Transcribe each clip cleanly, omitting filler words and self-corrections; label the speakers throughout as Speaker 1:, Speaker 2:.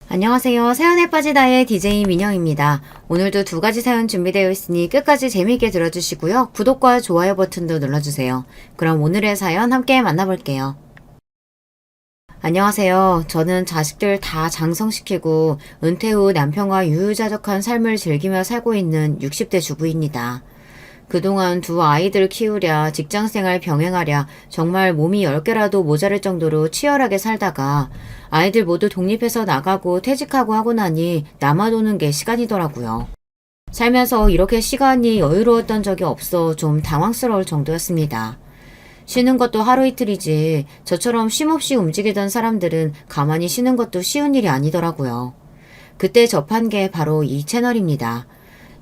Speaker 1: 안녕하세요. 사연에 빠지다의 DJ 민영입니다. 오늘도 두 가지 사연 준비되어 있으니 끝까지 재미있게 들어주시고요. 구독과 좋아요 버튼도 눌러주세요. 그럼 오늘의 사연 함께 만나볼게요. 안녕하세요. 저는 자식들 다 장성시키고 은퇴 후 남편과 유유자적한 삶을 즐기며 살고 있는 60대 주부입니다. 그동안 두 아이들 키우랴 직장생활 병행하랴 정말 몸이 10개라도 모자랄 정도로 치열하게 살다가 아이들 모두 독립해서 나가고 퇴직하고 하고 나니 남아도는 게 시간이더라고요. 살면서 이렇게 시간이 여유로웠던 적이 없어 좀 당황스러울 정도였습니다. 쉬는 것도 하루 이틀이지 저처럼 쉼없이 움직이던 사람들은 가만히 쉬는 것도 쉬운 일이 아니더라고요. 그때 접한 게 바로 이 채널입니다.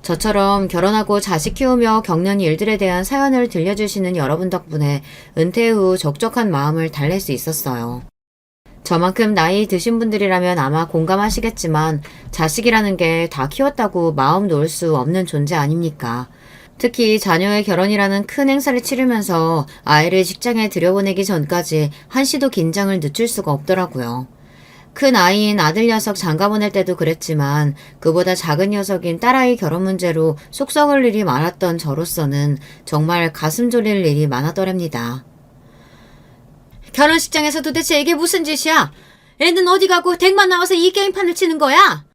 Speaker 1: 저처럼 결혼하고 자식 키우며 겪는 일들에 대한 사연을 들려주시는 여러분 덕분에 은퇴 후 적적한 마음을 달랠 수 있었어요. 저만큼 나이 드신 분들이라면 아마 공감하시겠지만 자식이라는 게 다 키웠다고 마음 놓을 수 없는 존재 아닙니까? 특히 자녀의 결혼이라는 큰 행사를 치르면서 아이를 직장에 들여보내기 전까지 한시도 긴장을 늦출 수가 없더라고요. 큰 아이인 아들 녀석 장가 보낼 때도 그랬지만 그보다 작은 녀석인 딸아이 결혼 문제로 속 썩을 일이 많았던 저로서는 정말 가슴 졸일 일이 많았더랍니다. 결혼식장에서 도대체 이게 무슨 짓이야? 애는 어디 가고 댁만 나와서 이 게임판을 치는 거야?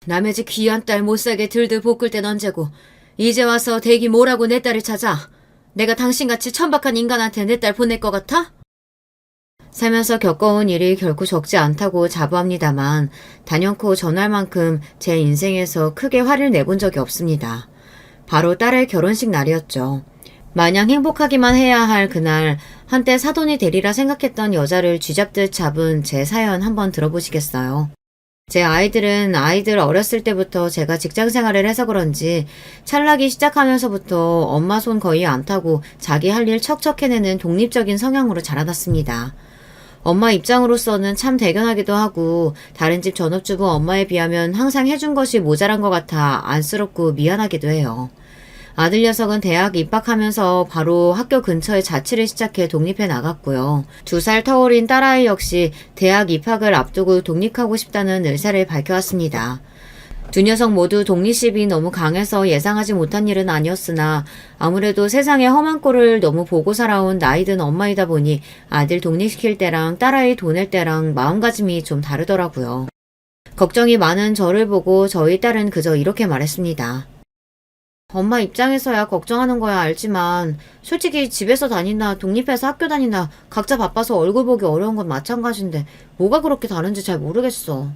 Speaker 1: 남의 집 귀한 딸 못살게 들들 볶을 땐 언제고 이제 와서 댁이 뭐라고 내 딸을 찾아? 내가 당신같이 천박한 인간한테 내 딸 보낼 것 같아? 살면서 겪어온 일이 결코 적지 않다고 자부합니다만 단연코 전할 만큼 제 인생에서 크게 화를 내본 적이 없습니다. 바로 딸의 결혼식 날이었죠. 마냥 행복하기만 해야 할 그날 한때 사돈이 되리라 생각했던 여자를 쥐잡듯 잡은 제 사연 한번 들어보시겠어요? 제 아이들은 아이들 어렸을 때부터 제가 직장 생활을 해서 그런지 찰나기 시작하면서부터 엄마 손 거의 안 타고 자기 할 일 척척 해내는 독립적인 성향으로 자라났습니다. 엄마 입장으로서는 참 대견하기도 하고 다른 집 전업주부 엄마에 비하면 항상 해준 것이 모자란 것 같아 안쓰럽고 미안하기도 해요. 아들 녀석은 대학 입학하면서 바로 학교 근처에 자취를 시작해 독립해 나갔고요. 2살 터울인 딸아이 역시 대학 입학을 앞두고 독립하고 싶다는 의사를 밝혀왔습니다. 두 녀석 모두 독립심이 너무 강해서 예상하지 못한 일은 아니었으나 아무래도 세상의 험한 꼴을 너무 보고 살아온 나이든 엄마이다 보니 아들 독립시킬 때랑 딸아이 보낼 때랑 마음가짐이 좀 다르더라고요. 걱정이 많은 저를 보고 저희 딸은 그저 이렇게 말했습니다. 엄마 입장에서야 걱정하는 거야 알지만 솔직히 집에서 다니나 독립해서 학교 다니나 각자 바빠서 얼굴 보기 어려운 건 마찬가지인데 뭐가 그렇게 다른지 잘 모르겠어.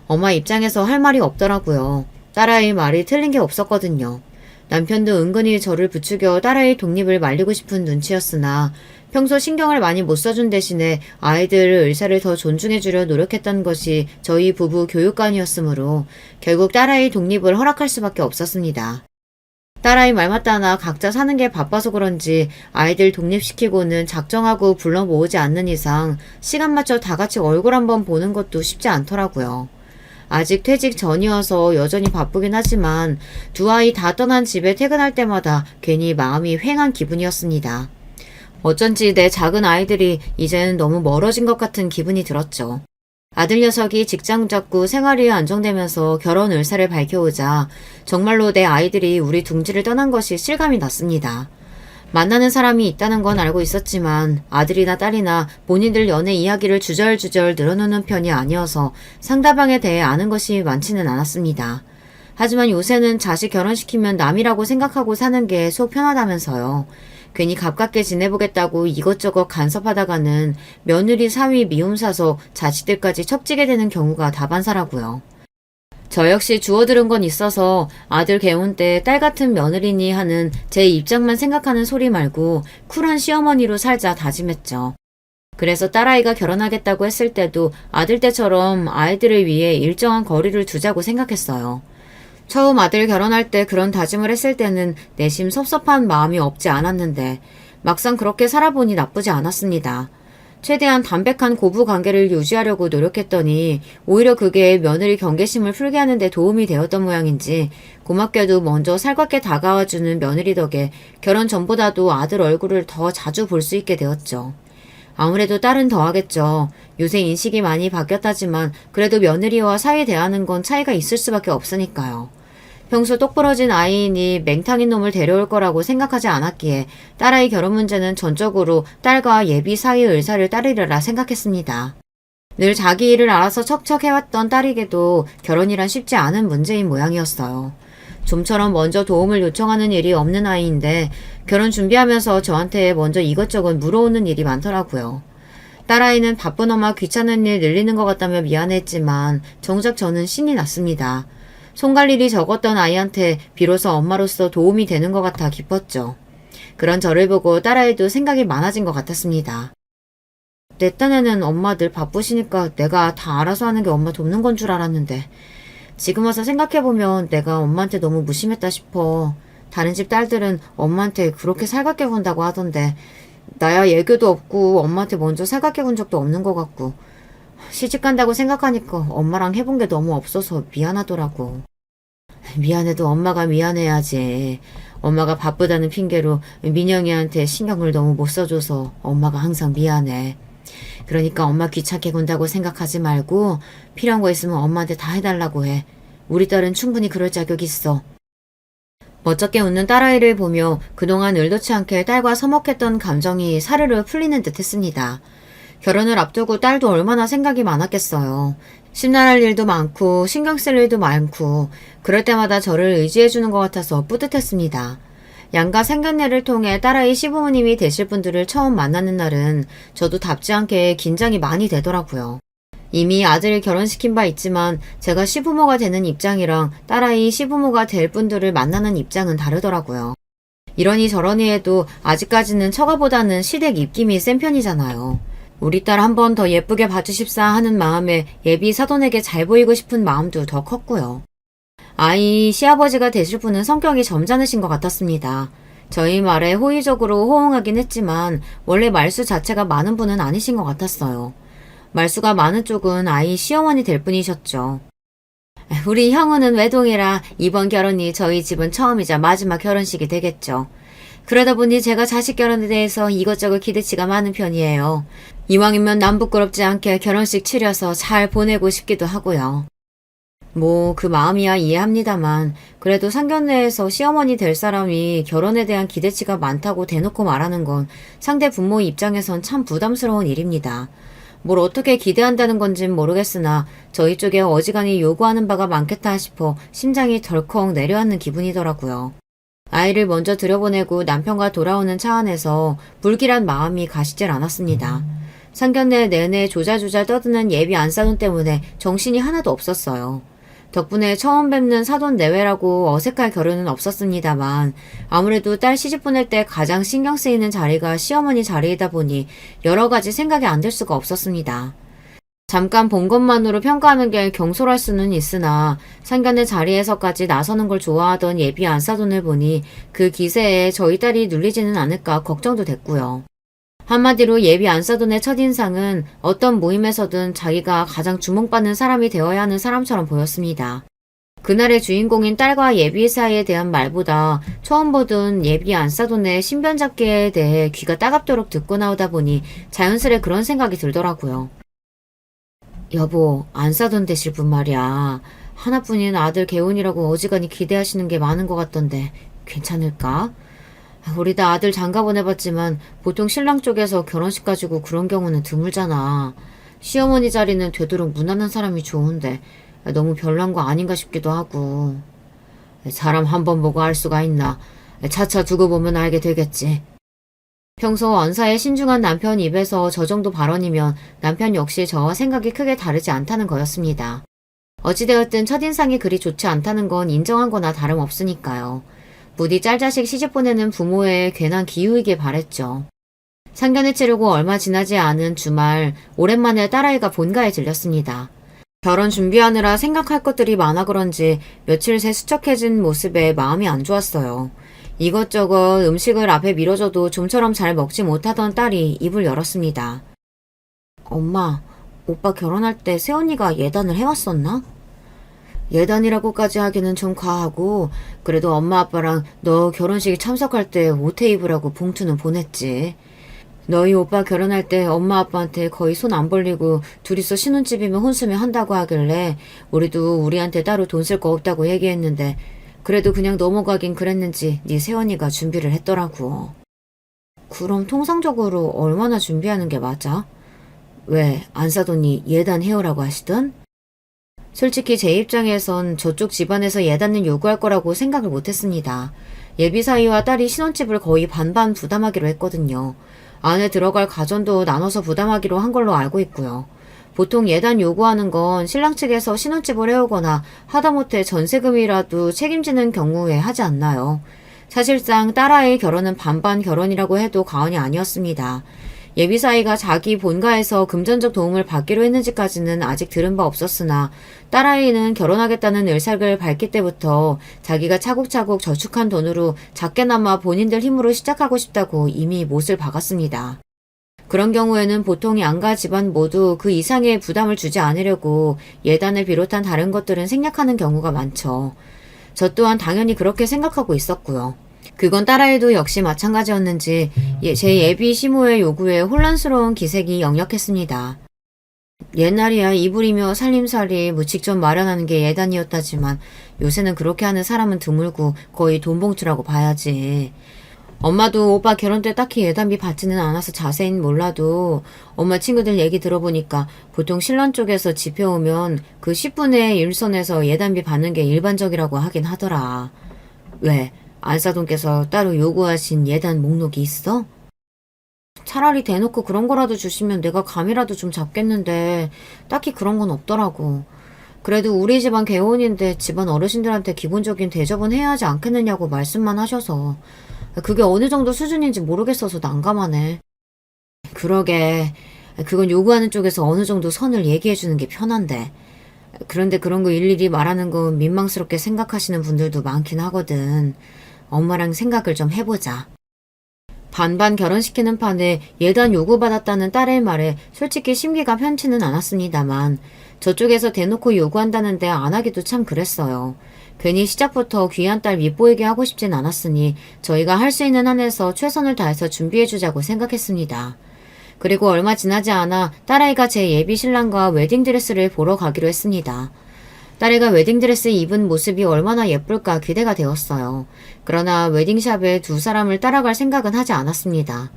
Speaker 1: 엄마 입장에서 할 말이 없더라고요. 딸아이 말이 틀린 게 없었거든요. 남편도 은근히 저를 부추겨 딸아이 독립을 말리고 싶은 눈치였으나 평소 신경을 많이 못 써준 대신에 아이들 의사를 더 존중해주려 노력했던 것이 저희 부부 교육관이었으므로 결국 딸아이 독립을 허락할 수밖에 없었습니다. 딸아이 말 맞다나 각자 사는 게 바빠서 그런지 아이들 독립시키고는 작정하고 불러 모으지 않는 이상 시간 맞춰 다 같이 얼굴 한번 보는 것도 쉽지 않더라고요. 아직 퇴직 전이어서 여전히 바쁘긴 하지만 두 아이 다 떠난 집에 퇴근할 때마다 괜히 마음이 휑한 기분이었습니다. 어쩐지 내 작은 아이들이 이제는 너무 멀어진 것 같은 기분이 들었죠. 아들 녀석이 직장 잡고 생활이 안정되면서 결혼 의사를 밝혀오자 정말로 내 아이들이 우리 둥지를 떠난 것이 실감이 났습니다. 만나는 사람이 있다는 건 알고 있었지만 아들이나 딸이나 본인들 연애 이야기를 주절주절 늘어놓는 편이 아니어서 상대방에 대해 아는 것이 많지는 않았습니다. 하지만 요새는 자식 결혼시키면 남이라고 생각하고 사는 게 속 편하다면서요. 괜히 가깝게 지내보겠다고 이것저것 간섭하다가는 며느리 사위 미움 사서 자식들까지 척지게 되는 경우가 다반사라고요. 저 역시 주워들은 건 있어서 아들 개혼 때 딸 같은 며느리니 하는 제 입장만 생각하는 소리 말고 쿨한 시어머니로 살자 다짐했죠. 그래서 딸아이가 결혼하겠다고 했을 때도 아들 때처럼 아이들을 위해 일정한 거리를 두자고 생각했어요. 처음 아들 결혼할 때 그런 다짐을 했을 때는 내심 섭섭한 마음이 없지 않았는데 막상 그렇게 살아보니 나쁘지 않았습니다. 최대한 담백한 고부 관계를 유지하려고 노력했더니 오히려 그게 며느리 경계심을 풀게 하는데 도움이 되었던 모양인지 고맙게도 먼저 살갑게 다가와주는 며느리 덕에 결혼 전보다도 아들 얼굴을 더 자주 볼 수 있게 되었죠. 아무래도 딸은 더하겠죠. 요새 인식이 많이 바뀌었다지만 그래도 며느리와 사이 대하는 건 차이가 있을 수밖에 없으니까요. 평소 똑부러진 아이이니 맹탕인 놈을 데려올 거라고 생각하지 않았기에 딸아이 결혼 문제는 전적으로 딸과 예비 사이의 의사를 따르리라 생각했습니다. 늘 자기 일을 알아서 척척 해왔던 딸에게도 결혼이란 쉽지 않은 문제인 모양이었어요. 좀처럼 먼저 도움을 요청하는 일이 없는 아이인데 결혼 준비하면서 저한테 먼저 이것저것 물어오는 일이 많더라고요. 딸아이는 바쁜 엄마 귀찮은 일 늘리는 것 같다며 미안했지만 정작 저는 신이 났습니다. 손갈 일이 적었던 아이한테 비로소 엄마로서 도움이 되는 것 같아 기뻤죠. 그런 저를 보고 딸아이도 생각이 많아진 것 같았습니다. 내 딴에는 엄마 늘 바쁘시니까 내가 다 알아서 하는 게 엄마 돕는 건 줄 알았는데 지금 와서 생각해보면 내가 엄마한테 너무 무심했다 싶어. 다른 집 딸들은 엄마한테 그렇게 살갑게 군다고 하던데 나야 애교도 없고 엄마한테 먼저 살갑게 군 적도 없는 것 같고 시집 간다고 생각하니까 엄마랑 해본 게 너무 없어서 미안하더라고. 미안해도 엄마가 미안해야지. 엄마가 바쁘다는 핑계로 민영이한테 신경을 너무 못 써줘서 엄마가 항상 미안해. 그러니까 엄마 귀찮게 군다고 생각하지 말고 필요한 거 있으면 엄마한테 다 해달라고 해. 우리 딸은 충분히 그럴 자격 있어. 멋쩍게 웃는 딸아이를 보며 그동안 의도치 않게 딸과 서먹했던 감정이 사르르 풀리는 듯 했습니다. 결혼을 앞두고 딸도 얼마나 생각이 많았겠어요. 심란할 일도 많고 신경 쓸 일도 많고 그럴 때마다 저를 의지해주는 것 같아서 뿌듯했습니다. 양가 상견례를 통해 딸아이 시부모님이 되실 분들을 처음 만나는 날은 저도 답지 않게 긴장이 많이 되더라고요. 이미 아들을 결혼시킨 바 있지만 제가 시부모가 되는 입장이랑 딸아이 시부모가 될 분들을 만나는 입장은 다르더라고요. 이러니 저러니 해도 아직까지는 처가보다는 시댁 입김이 센 편이잖아요. 우리 딸 한 번 더 예쁘게 봐주십사 하는 마음에 예비 사돈에게 잘 보이고 싶은 마음도 더 컸고요. 아이 시아버지가 되실 분은 성격이 점잖으신 것 같았습니다. 저희 말에 호의적으로 호응하긴 했지만 원래 말수 자체가 많은 분은 아니신 것 같았어요. 말수가 많은 쪽은 아이 시어머니 될 분이셨죠. 우리 형우는 외동이라 이번 결혼이 저희 집은 처음이자 마지막 결혼식이 되겠죠. 그러다 보니 제가 자식 결혼에 대해서 이것저것 기대치가 많은 편이에요. 이왕이면 남 부끄럽지 않게 결혼식 치려서 잘 보내고 싶기도 하고요. 뭐 그 마음이야 이해합니다만 그래도 상견례에서 시어머니 될 사람이 결혼에 대한 기대치가 많다고 대놓고 말하는 건 상대 부모 입장에선 참 부담스러운 일입니다. 뭘 어떻게 기대한다는 건진 모르겠으나 저희 쪽에 어지간히 요구하는 바가 많겠다 싶어 심장이 덜컥 내려앉는 기분이더라고요. 아이를 먼저 들여보내고 남편과 돌아오는 차 안에서 불길한 마음이 가시질 않았습니다. 상견례 내내 조잘조잘 떠드는 예비 안사돈 때문에 정신이 하나도 없었어요. 덕분에 처음 뵙는 사돈 내외라고 어색할 겨루는 없었습니다만 아무래도 딸 시집 보낼 때 가장 신경 쓰이는 자리가 시어머니 자리이다 보니 여러 가지 생각이 안 들 수가 없었습니다. 잠깐 본 것만으로 평가하는 게 경솔할 수는 있으나 상견례 자리에서까지 나서는 걸 좋아하던 예비 안사돈을 보니 그 기세에 저희 딸이 눌리지는 않을까 걱정도 됐고요. 한마디로 예비 안사돈의 첫인상은 어떤 모임에서든 자기가 가장 주목받는 사람이 되어야 하는 사람처럼 보였습니다. 그날의 주인공인 딸과 예비 사이에 대한 말보다 처음 보던 예비 안사돈의 신변잡기에 대해 귀가 따갑도록 듣고 나오다 보니 자연스레 그런 생각이 들더라고요. 여보, 안사돈 되실 분 말이야. 하나뿐인 아들 개운이라고 어지간히 기대하시는 게 많은 것 같던데 괜찮을까? 우리 다 아들 장가 보내봤지만 보통 신랑 쪽에서 결혼식 가지고 그런 경우는 드물잖아. 시어머니 자리는 되도록 무난한 사람이 좋은데 너무 별난 거 아닌가 싶기도 하고. 사람 한 번 보고 알 수가 있나. 차차 두고 보면 알게 되겠지. 평소 언사에 신중한 남편 입에서 저 정도 발언이면 남편 역시 저와 생각이 크게 다르지 않다는 거였습니다. 어찌되었든 첫인상이 그리 좋지 않다는 건 인정한 거나 다름없으니까요. 부디 짤자식 시집 보내는 부모의 괜한 기우이길 바랬죠. 상견례 치르고 얼마 지나지 않은 주말 오랜만에 딸아이가 본가에 들렸습니다. 결혼 준비하느라 생각할 것들이 많아 그런지 며칠 새 수척해진 모습에 마음이 안 좋았어요. 이것저것 음식을 앞에 밀어줘도 좀처럼 잘 먹지 못하던 딸이 입을 열었습니다. 엄마, 오빠 결혼할 때 새언니가 예단을 해왔었나? 예단이라고까지 하기는 좀 과하고 그래도 엄마 아빠랑 너 결혼식에 참석할 때 옷에 입으라고 봉투는 보냈지. 너희 오빠 결혼할 때 엄마 아빠한테 거의 손 안 벌리고 둘이서 신혼집이면 혼수면 한다고 하길래 우리도 우리한테 따로 돈 쓸 거 없다고 얘기했는데 그래도 그냥 넘어가긴 그랬는지 네 새언니가 준비를 했더라고. 그럼 통상적으로 얼마나 준비하는 게 맞아? 왜 안 사돈이 예단 해오라고 하시던? 솔직히 제 입장에선 저쪽 집안에서 예단을 요구할 거라고 생각을 못했습니다. 예비 사위와 딸이 신혼집을 거의 반반 부담하기로 했거든요. 안에 들어갈 가전도 나눠서 부담하기로 한 걸로 알고 있고요. 보통 예단 요구하는 건 신랑 측에서 신혼집을 해오거나 하다못해 전세금이라도 책임지는 경우에 하지 않나요? 사실상 딸아이의 결혼은 반반 결혼이라고 해도 과언이 아니었습니다. 예비사위가 자기 본가에서 금전적 도움을 받기로 했는지까지는 아직 들은 바 없었으나 딸아이는 결혼하겠다는 의사를 밝힐 때부터 자기가 차곡차곡 저축한 돈으로 작게나마 본인들 힘으로 시작하고 싶다고 이미 못을 박았습니다. 그런 경우에는 보통 양가 집안 모두 그 이상의 부담을 주지 않으려고 예단을 비롯한 다른 것들은 생략하는 경우가 많죠. 저 또한 당연히 그렇게 생각하고 있었고요. 그건 딸아이도 역시 마찬가지였는지 제 예비 시모의 요구에 혼란스러운 기색이 역력했습니다. 옛날이야 이불이며 살림살이 직접 마련하는 게 예단이었다지만 요새는 그렇게 하는 사람은 드물고 거의 돈봉투라고 봐야지. 엄마도 오빠 결혼 때 딱히 예단비 받지는 않아서 자세히는 몰라도 엄마 친구들 얘기 들어보니까 보통 신랑 쪽에서 집해오면 그 10분의 1선에서 예단비 받는 게 일반적이라고 하긴 하더라. 왜? 안사돈께서 따로 요구하신 예단 목록이 있어? 차라리 대놓고 그런 거라도 주시면 내가 감이라도 좀 잡겠는데 딱히 그런 건 없더라고. 그래도 우리 집안 개혼인데 집안 어르신들한테 기본적인 대접은 해야 하지 않겠느냐고 말씀만 하셔서 그게 어느 정도 수준인지 모르겠어서 난감하네. 그러게 그건 요구하는 쪽에서 어느 정도 선을 얘기해 주는 게 편한데 그런데 그런 거 일일이 말하는 건 민망스럽게 생각하시는 분들도 많긴 하거든. 엄마랑 생각을 좀 해보자. 반반 결혼시키는 판에 예단 요구받았다는 딸의 말에 솔직히 심기가 편치는 않았습니다만 저쪽에서 대놓고 요구한다는데 안 하기도 참 그랬어요. 괜히 시작부터 귀한 딸 밉보이게 하고 싶진 않았으니 저희가 할 수 있는 한에서 최선을 다해서 준비해주자고 생각했습니다. 그리고 얼마 지나지 않아 딸아이가 제 예비 신랑과 웨딩드레스를 보러 가기로 했습니다. 딸애가 웨딩드레스 입은 모습이 얼마나 예쁠까 기대가 되었어요. 그러나 웨딩샵에 두 사람을 따라갈 생각은 하지 않았습니다.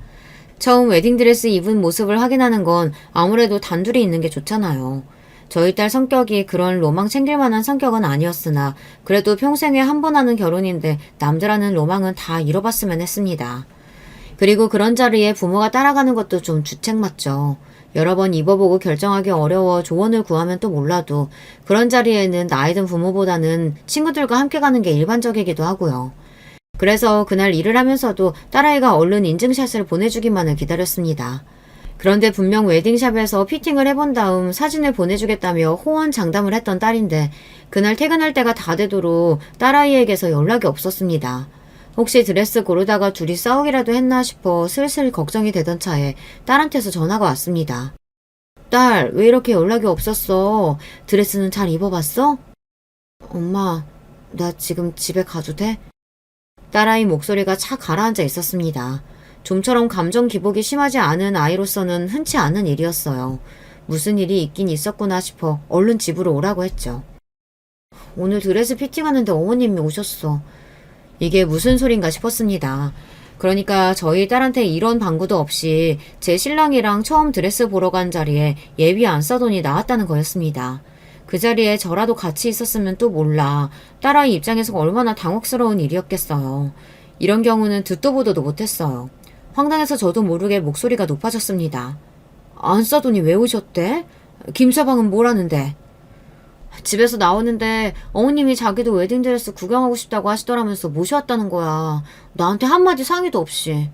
Speaker 1: 처음 웨딩드레스 입은 모습을 확인하는 건 아무래도 단둘이 있는 게 좋잖아요. 저희 딸 성격이 그런 로망 챙길 만한 성격은 아니었으나 그래도 평생에 한 번 하는 결혼인데 남들 하는 로망은 다 이뤄봤으면 했습니다. 그리고 그런 자리에 부모가 따라가는 것도 좀 주책 맞죠. 여러 번 입어보고 결정하기 어려워 조언을 구하면 또 몰라도 그런 자리에는 나이든 부모보다는 친구들과 함께 가는 게 일반적이기도 하고요. 그래서 그날 일을 하면서도 딸아이가 얼른 인증샷을 보내주기만을 기다렸습니다. 그런데 분명 웨딩샵에서 피팅을 해본 다음 사진을 보내주겠다며 호언장담을 했던 딸인데 그날 퇴근할 때가 다 되도록 딸아이에게서 연락이 없었습니다. 혹시 드레스 고르다가 둘이 싸우기라도 했나 싶어 슬슬 걱정이 되던 차에 딸한테서 전화가 왔습니다. 딸, 왜 이렇게 연락이 없었어? 드레스는 잘 입어봤어? 엄마, 나 지금 집에 가도 돼? 딸아이 목소리가 착 가라앉아 있었습니다. 좀처럼 감정 기복이 심하지 않은 아이로서는 흔치 않은 일이었어요. 무슨 일이 있긴 있었구나 싶어 얼른 집으로 오라고 했죠. 오늘 드레스 피팅하는데 어머님이 오셨어. 이게 무슨 소린가 싶었습니다. 그러니까 저희 딸한테 이런 방구도 없이 제 신랑이랑 처음 드레스 보러 간 자리에 예비 안사돈이 나왔다는 거였습니다. 그 자리에 저라도 같이 있었으면 또 몰라. 딸아이 입장에서 얼마나 당혹스러운 일이었겠어요. 이런 경우는 듣도 보도도 못했어요. 황당해서 저도 모르게 목소리가 높아졌습니다. 안사돈이 왜 오셨대? 김서방은 뭐라는데? 집에서 나오는데 어머님이 자기도 웨딩드레스 구경하고 싶다고 하시더라면서 모셔왔다는 거야. 나한테 한마디 상의도 없이.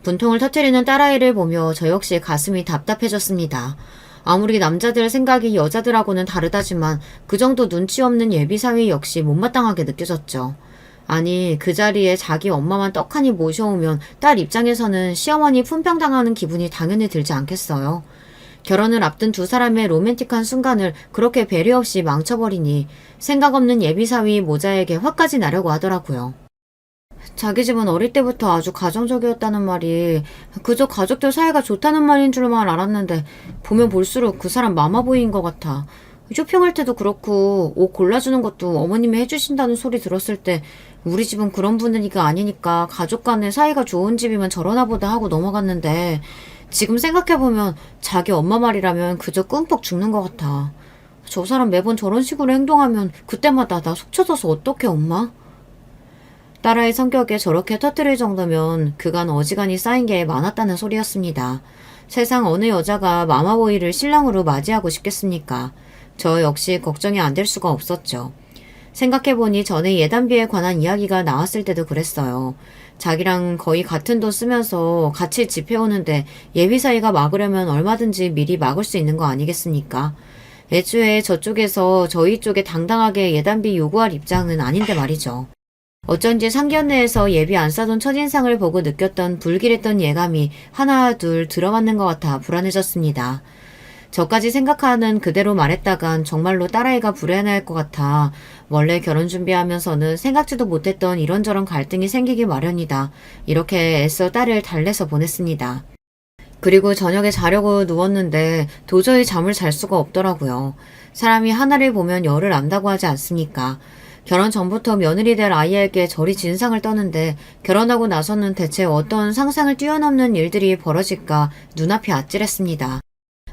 Speaker 1: 분통을 터뜨리는 딸아이를 보며 저 역시 가슴이 답답해졌습니다. 아무리 남자들 생각이 여자들하고는 다르다지만 그 정도 눈치 없는 예비사위 역시 못마땅하게 느껴졌죠. 아니 그 자리에 자기 엄마만 떡하니 모셔오면 딸 입장에서는 시어머니 품평당하는 기분이 당연히 들지 않겠어요. 결혼을 앞둔 두 사람의 로맨틱한 순간을 그렇게 배려 없이 망쳐버리니 생각 없는 예비사위 모자에게 화까지 나려고 하더라고요. 자기 집은 어릴 때부터 아주 가정적이었다는 말이 그저 가족들 사이가 좋다는 말인 줄만 알았는데 보면 볼수록 그 사람 마마보이인 것 같아. 쇼핑할 때도 그렇고 옷 골라주는 것도 어머님이 해주신다는 소리 들었을 때 우리 집은 그런 분위기가 아니니까 가족 간의 사이가 좋은 집이면 저러나 보다 하고 넘어갔는데 지금 생각해보면 자기 엄마 말이라면 그저 꿈뻑 죽는 것 같아. 저 사람 매번 저런 식으로 행동하면 그때마다 나 속 터져서 어떡해 엄마? 딸아이 성격에 저렇게 터뜨릴 정도면 그간 어지간히 쌓인 게 많았다는 소리였습니다. 세상 어느 여자가 마마보이를 신랑으로 맞이하고 싶겠습니까? 저 역시 걱정이 안 될 수가 없었죠. 생각해보니 전에 예단비에 관한 이야기가 나왔을 때도 그랬어요. 자기랑 거의 같은 돈 쓰면서 같이 집해오는데 예비 사이가 막으려면 얼마든지 미리 막을 수 있는 거 아니겠습니까? 애초에 저쪽에서 저희 쪽에 당당하게 예단비 요구할 입장은 아닌데 말이죠. 어쩐지 상견례에서 예비 안 싸던 첫인상을 보고 느꼈던 불길했던 예감이 하나 둘 들어맞는 것 같아 불안해졌습니다. 저까지 생각하는 그대로 말했다간 정말로 딸아이가 불안해할 것 같아 원래 결혼 준비하면서는 생각지도 못했던 이런저런 갈등이 생기기 마련이다. 이렇게 애써 딸을 달래서 보냈습니다. 그리고 저녁에 자려고 누웠는데 도저히 잠을 잘 수가 없더라고요. 사람이 하나를 보면 열을 안다고 하지 않습니까? 결혼 전부터 며느리 될 아이에게 저리 진상을 떠는데 결혼하고 나서는 대체 어떤 상상을 뛰어넘는 일들이 벌어질까 눈앞이 아찔했습니다.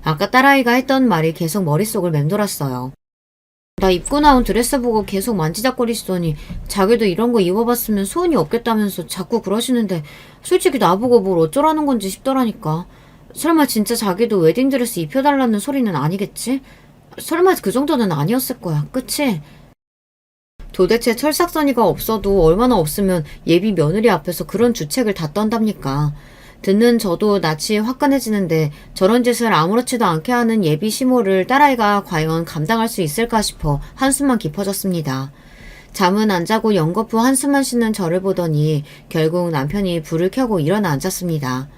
Speaker 1: 아까 딸아이가 했던 말이 계속 머릿속을 맴돌았어요. 나 입고 나온 드레스 보고 계속 만지작거리시더니 자기도 이런 거 입어봤으면 소원이 없겠다면서 자꾸 그러시는데 솔직히 나보고 뭘 어쩌라는 건지 싶더라니까. 설마 진짜 자기도 웨딩드레스 입혀달라는 소리는 아니겠지? 설마 그 정도는 아니었을 거야. 그치? 도대체 철삭서니가 없어도 얼마나 없으면 예비 며느리 앞에서 그런 주책을 다 떤답니까? 듣는 저도 낯이 화끈해지는데 저런 짓을 아무렇지도 않게 하는 예비 시모를 딸아이가 과연 감당할 수 있을까 싶어 한숨만 깊어졌습니다. 잠은 안 자고 연거푸 한숨만 쉬는 저를 보더니 결국 남편이 불을 켜고 일어나 앉았습니다.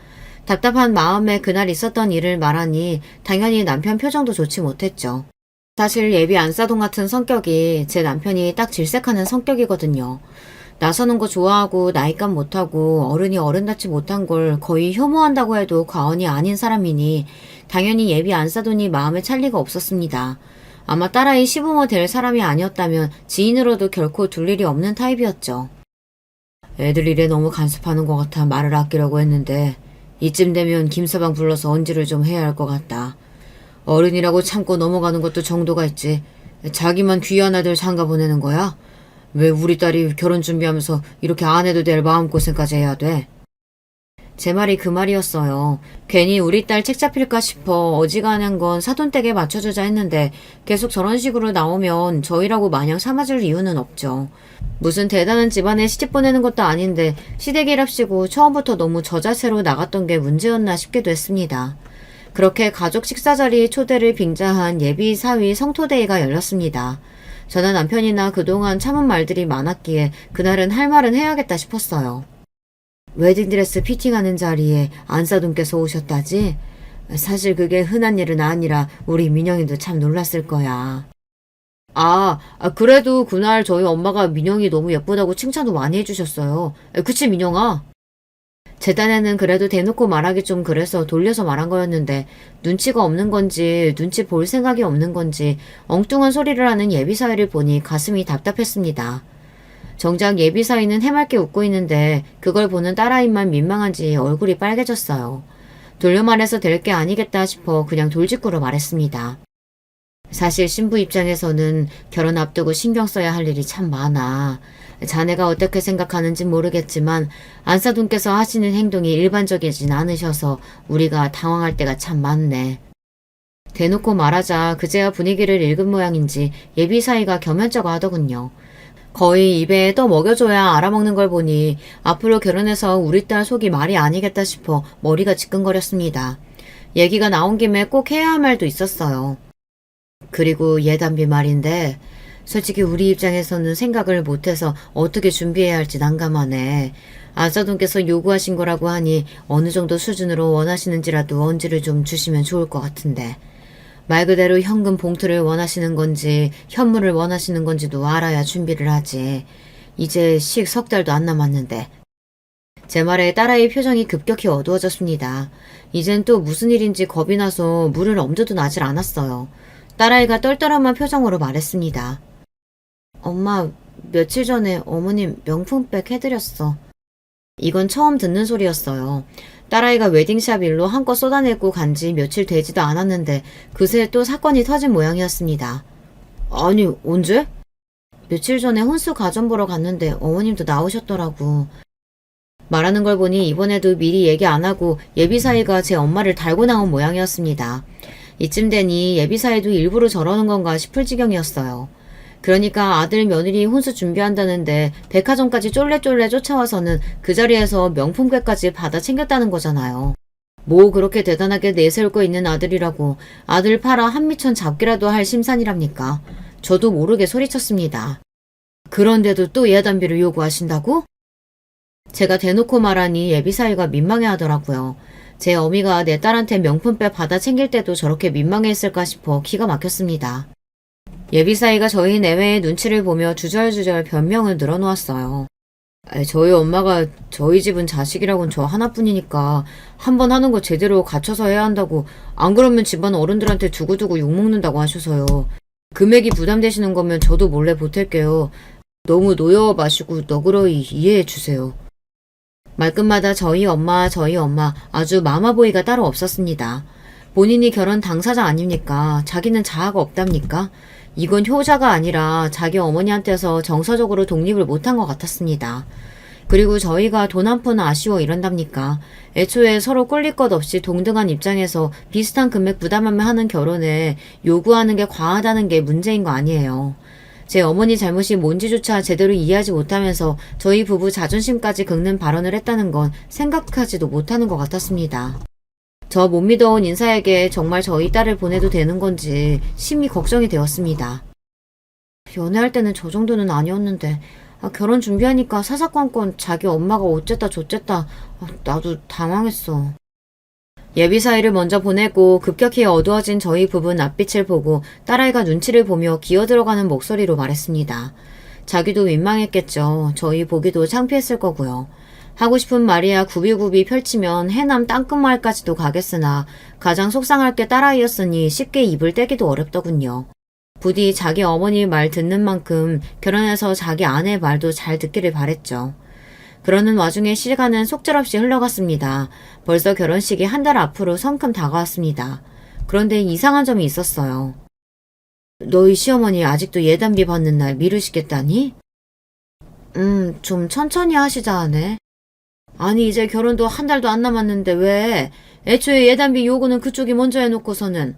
Speaker 1: 답답한 마음에 그날 있었던 일을 말하니 당연히 남편 표정도 좋지 못했죠. 사실 예비 안싸동 같은 성격이 제 남편이 딱 질색하는 성격이거든요. 나서는 거 좋아하고 나이값 못하고 어른이 어른답지 못한 걸 거의 혐오한다고 해도 과언이 아닌 사람이니 당연히 예비 안싸돈이 마음에 찰 리가 없었습니다. 아마 딸아이 시부모 될 사람이 아니었다면 지인으로도 결코 둘 일이 없는 타입이었죠. 애들 일에 너무 간섭하는 것 같아 말을 아끼려고 했는데 이쯤 되면 김서방 불러서 언지를 좀 해야 할 것 같다. 어른이라고 참고 넘어가는 것도 정도가 있지. 자기만 귀한 아들 장가 보내는 거야? 왜 우리 딸이 결혼 준비하면서 이렇게 안 해도 될 마음고생까지 해야 돼? 제 말이 그 말이었어요. 괜히 우리 딸 책 잡힐까 싶어 어지간한 건 사돈댁에 맞춰주자 했는데 계속 저런 식으로 나오면 저희라고 마냥 삼아줄 이유는 없죠. 무슨 대단한 집안에 시집 보내는 것도 아닌데 시댁이랍시고 처음부터 너무 저자세로 나갔던 게 문제였나 싶기도 했습니다. 그렇게 가족 식사 자리 초대를 빙자한 예비 사위 성토대회가 열렸습니다. 저는 남편이나 그동안 참은 말들이 많았기에 그날은 할 말은 해야겠다 싶었어요. 웨딩드레스 피팅하는 자리에 안사돈께서 오셨다지? 사실 그게 흔한 일은 아니라 우리 민영이도 참 놀랐을 거야. 그래도 그날 저희 엄마가 민영이 너무 예쁘다고 칭찬도 많이 해주셨어요. 그치 민영아? 제 딴에는 그래도 대놓고 말하기 좀 그래서 돌려서 말한 거였는데 눈치가 없는 건지 눈치 볼 생각이 없는 건지 엉뚱한 소리를 하는 예비사위를 보니 가슴이 답답했습니다. 정작 예비사위는 해맑게 웃고 있는데 그걸 보는 딸아이만 민망한지 얼굴이 빨개졌어요. 돌려 말해서 될 게 아니겠다 싶어 그냥 돌직구로 말했습니다. 사실 신부 입장에서는 결혼 앞두고 신경 써야 할 일이 참 많아. 자네가 어떻게 생각하는지 모르겠지만 안사돈께서 하시는 행동이 일반적이진 않으셔서 우리가 당황할 때가 참 많네. 대놓고 말하자 그제야 분위기를 읽은 모양인지 예비 사이가 겸연쩍어 하더군요. 거의 입에 떠 먹여줘야 알아먹는 걸 보니 앞으로 결혼해서 우리 딸 속이 말이 아니겠다 싶어 머리가 지끈거렸습니다. 얘기가 나온 김에 꼭 해야 할 말도 있었어요. 그리고 예단비 말인데 솔직히 우리 입장에서는 생각을 못해서 어떻게 준비해야 할지 난감하네. 안사돈께서 요구하신 거라고 하니 어느 정도 수준으로 원하시는지라도 언지를 좀 주시면 좋을 것 같은데. 말 그대로 현금 봉투를 원하시는 건지 현물을 원하시는 건지도 알아야 준비를 하지. 이제 식 석 달도 안 남았는데. 제 말에 딸아이의 표정이 급격히 어두워졌습니다. 이젠 또 무슨 일인지 겁이 나서 물을 엄두도 나질 않았어요. 딸아이가 떨떠름한 표정으로 말했습니다. 엄마, 며칠 전에 어머님 명품백 해드렸어. 이건 처음 듣는 소리였어요. 딸아이가 웨딩샵 일로 한껏 쏟아내고 간지 며칠 되지도 않았는데 그새 또 사건이 터진 모양이었습니다. 아니, 언제? 며칠 전에 혼수 가전 보러 갔는데 어머님도 나오셨더라고. 말하는 걸 보니 이번에도 미리 얘기 안 하고 예비사위가 제 엄마를 달고 나온 모양이었습니다. 이쯤 되니 예비사위도 일부러 저러는 건가 싶을 지경이었어요. 그러니까 아들 며느리 혼수 준비한다는데 백화점까지 쫄래쫄래 쫓아와서는 그 자리에서 명품백까지 받아 챙겼다는 거잖아요. 뭐 그렇게 대단하게 내세울 거 있는 아들이라고 아들 팔아 한미천 잡기라도 할 심산이랍니까? 저도 모르게 소리쳤습니다. 그런데도 또 예단비를 요구하신다고? 제가 대놓고 말하니 예비사위가 민망해 하더라고요. 제 어미가 내 딸한테 명품백 받아 챙길 때도 저렇게 민망해했을까 싶어 기가 막혔습니다. 예비사위가 저희 내외의 눈치를 보며 주절주절 변명을 늘어놓았어요. 저희 엄마가 저희 집은 자식이라곤 저 하나뿐이니까 한번 하는 거 제대로 갖춰서 해야 한다고, 안 그러면 집안 어른들한테 두고두고 욕먹는다고 하셔서요. 금액이 부담되시는 거면 저도 몰래 보탤게요. 너무 노여워 마시고 너그러이 이해해 주세요. 말끝마다 저희 엄마 아주 마마보이가 따로 없었습니다. 본인이 결혼 당사자 아닙니까? 자기는 자아가 없답니까? 이건 효자가 아니라 자기 어머니한테서 정서적으로 독립을 못한 것 같았습니다. 그리고 저희가 돈 한 푼 아쉬워 이런답니까? 애초에 서로 꿀릴 것 없이 동등한 입장에서 비슷한 금액 부담하며 하는 결혼에 요구하는 게 과하다는 게 문제인 거 아니에요. 제 어머니 잘못이 뭔지조차 제대로 이해하지 못하면서 저희 부부 자존심까지 긁는 발언을 했다는 건 생각하지도 못하는 것 같았습니다. 저 못 믿어온 인사에게 정말 저희 딸을 보내도 되는 건지 심히 걱정이 되었습니다. 연애할 때는 저 정도는 아니었는데 결혼 준비하니까 사사건건 자기 엄마가 어쨌다 저쨌다. 나도 당황했어. 예비사위를 먼저 보내고 급격히 어두워진 저희 부부 낯빛을 보고 딸아이가 눈치를 보며 기어들어가는 목소리로 말했습니다. 자기도 민망했겠죠. 저희 보기도 창피했을 거고요. 하고 싶은 말이야 굽이굽이 펼치면 해남 땅끝마을까지도 가겠으나 가장 속상할 게 딸아이였으니 쉽게 입을 떼기도 어렵더군요. 부디 자기 어머니 말 듣는 만큼 결혼해서 자기 아내 말도 잘 듣기를 바랬죠. 그러는 와중에 시간은 속절없이 흘러갔습니다. 벌써 결혼식이 한 달 앞으로 성큼 다가왔습니다. 그런데 이상한 점이 있었어요. 너희 시어머니 아직도 예단비 받는 날 미루시겠다니? 좀 천천히 하시자 하네. 아니 이제 결혼도 한 달도 안 남았는데 왜? 애초에 예단비 요구는 그쪽이 먼저 해놓고서는.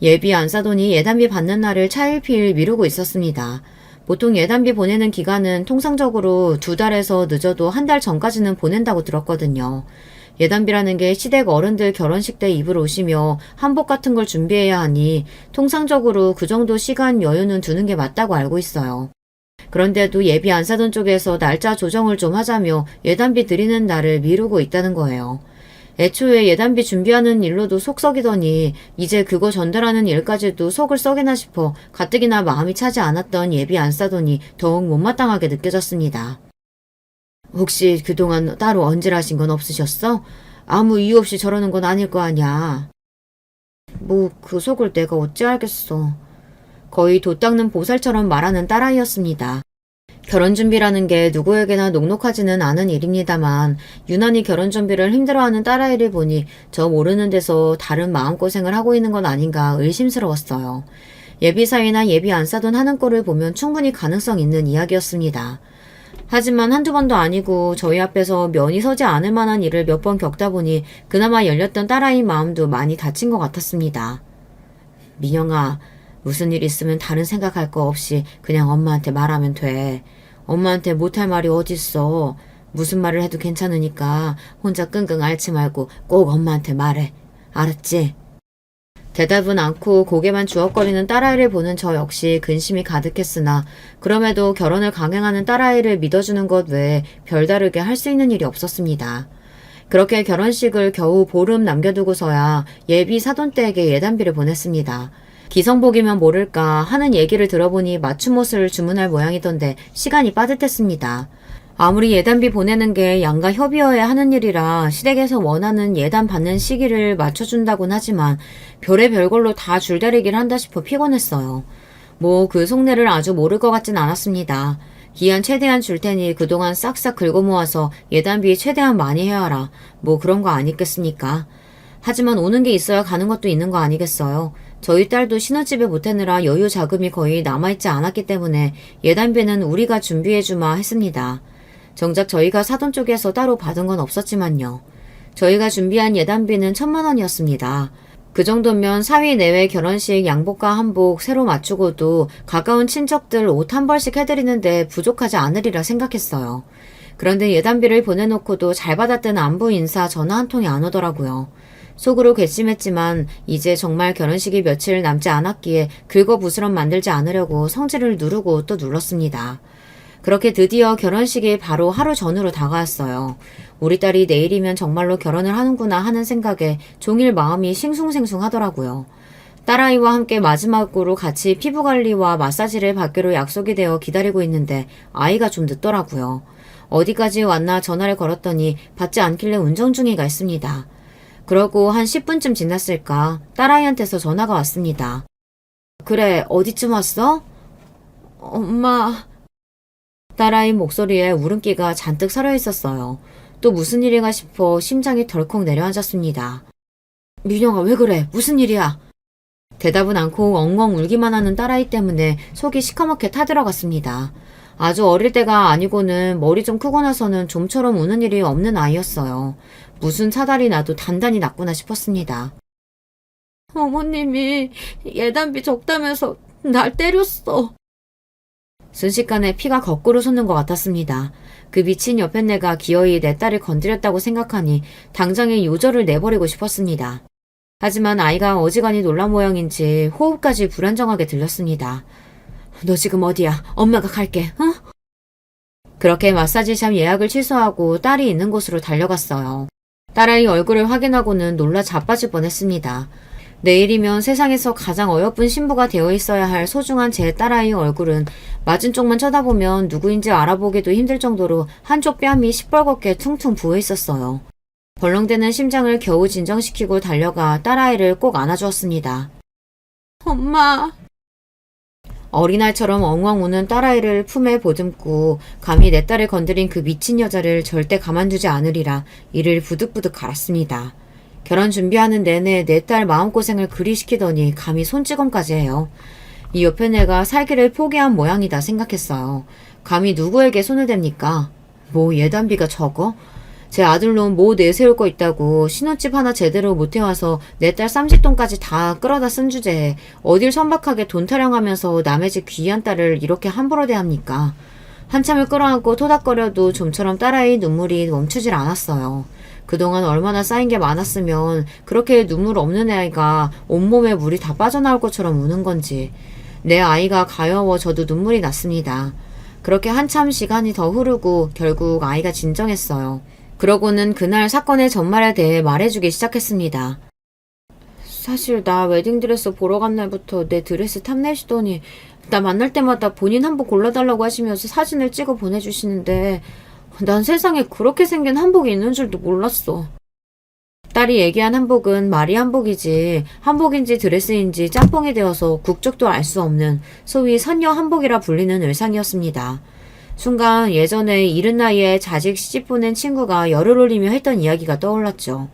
Speaker 1: 예비 안사돈이 예단비 받는 날을 차일피일 미루고 있었습니다. 보통 예단비 보내는 기간은 통상적으로 2달에서 늦어도 한 달 전까지는 보낸다고 들었거든요. 예단비라는 게 시댁 어른들 결혼식 때 입을 옷이며 한복 같은 걸 준비해야 하니 통상적으로 그 정도 시간 여유는 두는 게 맞다고 알고 있어요. 그런데도 예비 안사돈 쪽에서 날짜 조정을 좀 하자며 예단비 드리는 날을 미루고 있다는 거예요. 애초에 예단비 준비하는 일로도 속 썩이더니 이제 그거 전달하는 일까지도 속을 썩이나 싶어 가뜩이나 마음이 차지 않았던 예비 안사돈이 더욱 못마땅하게 느껴졌습니다. 혹시 그동안 따로 언질하신 건 없으셨어? 아무 이유 없이 저러는 건 아닐 거 아냐. 뭐 그 속을 내가 어찌 알겠어. 거의 돛 닦는 보살처럼 말하는 딸아이였습니다. 결혼 준비라는 게 누구에게나 녹록하지는 않은 일입니다만 유난히 결혼 준비를 힘들어하는 딸아이를 보니 저 모르는 데서 다른 마음고생을 하고 있는 건 아닌가 의심스러웠어요. 예비사위나 예비 안사돈 하는 꼴을 보면 충분히 가능성 있는 이야기였습니다. 하지만 한두 번도 아니고 저희 앞에서 면이 서지 않을 만한 일을 몇 번 겪다 보니 그나마 열렸던 딸아이 마음도 많이 다친 것 같았습니다. 민영아, 무슨 일 있으면 다른 생각할 거 없이 그냥 엄마한테 말하면 돼. 엄마한테 못할 말이 어딨어. 무슨 말을 해도 괜찮으니까 혼자 끙끙 앓지 말고 꼭 엄마한테 말해. 알았지? 대답은 않고 고개만 주걱거리는 딸아이를 보는 저 역시 근심이 가득했으나 그럼에도 결혼을 강행하는 딸아이를 믿어주는 것 외에 별다르게 할 수 있는 일이 없었습니다. 그렇게 결혼식을 겨우 보름 남겨두고서야 예비 사돈댁에 예단비를 보냈습니다. 기성복이면 모를까 하는 얘기를 들어보니 맞춤옷을 주문할 모양이던데 시간이 빠듯했습니다. 아무리 예단비 보내는 게 양가 협의어야 하는 일이라 시댁에서 원하는 예단 받는 시기를 맞춰준다곤 하지만 별의별 걸로 다 줄다리기를 한다 싶어 피곤했어요. 뭐 그 속내를 아주 모를 것 같진 않았습니다. 기한 최대한 줄 테니 그동안 싹싹 긁어 모아서 예단비 최대한 많이 해와라. 뭐 그런 거 아니겠습니까? 하지만 오는 게 있어야 가는 것도 있는 거 아니겠어요? 저희 딸도 신혼집에 보태느라 여유 자금이 거의 남아있지 않았기 때문에 예단비는 우리가 준비해주마 했습니다. 정작 저희가 사돈 쪽에서 따로 받은 건 없었지만요. 저희가 준비한 예단비는 1,000,000원이었습니다. 그 정도면 사위 내외 결혼식 양복과 한복 새로 맞추고도 가까운 친척들 옷 한 벌씩 해드리는데 부족하지 않으리라 생각했어요. 그런데 예단비를 보내놓고도 잘 받았던 안부 인사 전화 한 통이 안 오더라고요. 속으로 괘씸했지만 이제 정말 결혼식이 며칠 남지 않았기에 긁어부스럼 만들지 않으려고 성질을 누르고 또 눌렀습니다. 그렇게 드디어 결혼식이 바로 하루 전으로 다가왔어요. 우리 딸이 내일이면 정말로 결혼을 하는구나 하는 생각에 종일 마음이 싱숭생숭하더라고요. 딸아이와 함께 마지막으로 같이 피부관리와 마사지를 받기로 약속이 되어 기다리고 있는데 아이가 좀 늦더라고요. 어디까지 왔나 전화를 걸었더니 받지 않길래 운전 중이가 있습니다. 그러고 한 10분쯤 지났을까 딸아이한테서 전화가 왔습니다. 그래, 어디쯤 왔어? 엄마... 딸아이 목소리에 울음기가 잔뜩 서려 있었어요. 또 무슨 일인가 싶어 심장이 덜컥 내려앉았습니다. 민영아, 왜 그래? 무슨 일이야? 대답은 않고 엉엉 울기만 하는 딸아이 때문에 속이 시커멓게 타들어갔습니다. 아주 어릴 때가 아니고는 머리 좀 크고 나서는 좀처럼 우는 일이 없는 아이였어요. 무슨 사달이 나도 단단히 났구나 싶었습니다. 어머님이 예단비 적다면서 날 때렸어. 순식간에 피가 거꾸로 솟는 것 같았습니다. 그 미친 여편네가 기어이 내 딸을 건드렸다고 생각하니 당장에 요절을 내버리고 싶었습니다. 하지만 아이가 어지간히 놀란 모양인지 호흡까지 불안정하게 들렸습니다. 너 지금 어디야? 엄마가 갈게, 응? 그렇게 마사지샵 예약을 취소하고 딸이 있는 곳으로 달려갔어요. 딸아이 얼굴을 확인하고는 놀라 자빠질 뻔했습니다. 내일이면 세상에서 가장 어여쁜 신부가 되어 있어야 할 소중한 제 딸아이 얼굴은 맞은 쪽만 쳐다보면 누구인지 알아보기도 힘들 정도로 한쪽 뺨이 시뻘겋게 퉁퉁 부어 있었어요. 벌렁대는 심장을 겨우 진정시키고 달려가 딸아이를 꼭 안아주었습니다. 엄마. 어린아이처럼 엉엉 우는 딸아이를 품에 보듬고 감히 내 딸을 건드린 그 미친 여자를 절대 가만두지 않으리라 이를 부득부득 갈았습니다. 결혼 준비하는 내내 내 딸 마음고생을 그리 시키더니 감히 손찌검까지 해요. 이 옆에 애가 살기를 포기한 모양이다 생각했어요. 감히 누구에게 손을 댑니까? 뭐 예단비가 적어? 제 아들놈 뭐 내세울 거 있다고 신혼집 하나 제대로 못 해와서 내 딸 쌈짓돈까지 다 끌어다 쓴 주제에 어딜 선박하게 돈 타령하면서 남의 집 귀한 딸을 이렇게 함부로 대합니까? 한참을 끌어안고 토닥거려도 좀처럼 딸아이 눈물이 멈추질 않았어요. 그동안 얼마나 쌓인 게 많았으면 그렇게 눈물 없는 아이가 온몸에 물이 다 빠져나올 것처럼 우는 건지. 내 아이가 가여워 저도 눈물이 났습니다. 그렇게 한참 시간이 더 흐르고 결국 아이가 진정했어요. 그러고는 그날 사건의 전말에 대해 말해주기 시작했습니다. 사실 나 웨딩드레스 보러 간 날부터 내 드레스 탐내시더니 나 만날 때마다 본인 한복 골라달라고 하시면서 사진을 찍어 보내주시는데 난 세상에 그렇게 생긴 한복이 있는 줄도 몰랐어. 딸이 얘기한 한복은 말이 한복이지 한복인지 드레스인지 짬뽕이 되어서 국적도 알 수 없는 소위 선녀 한복이라 불리는 의상이었습니다. 순간 예전에 이른 나이에 자식 시집 보낸 친구가 열을 올리며 했던 이야기가 떠올랐죠.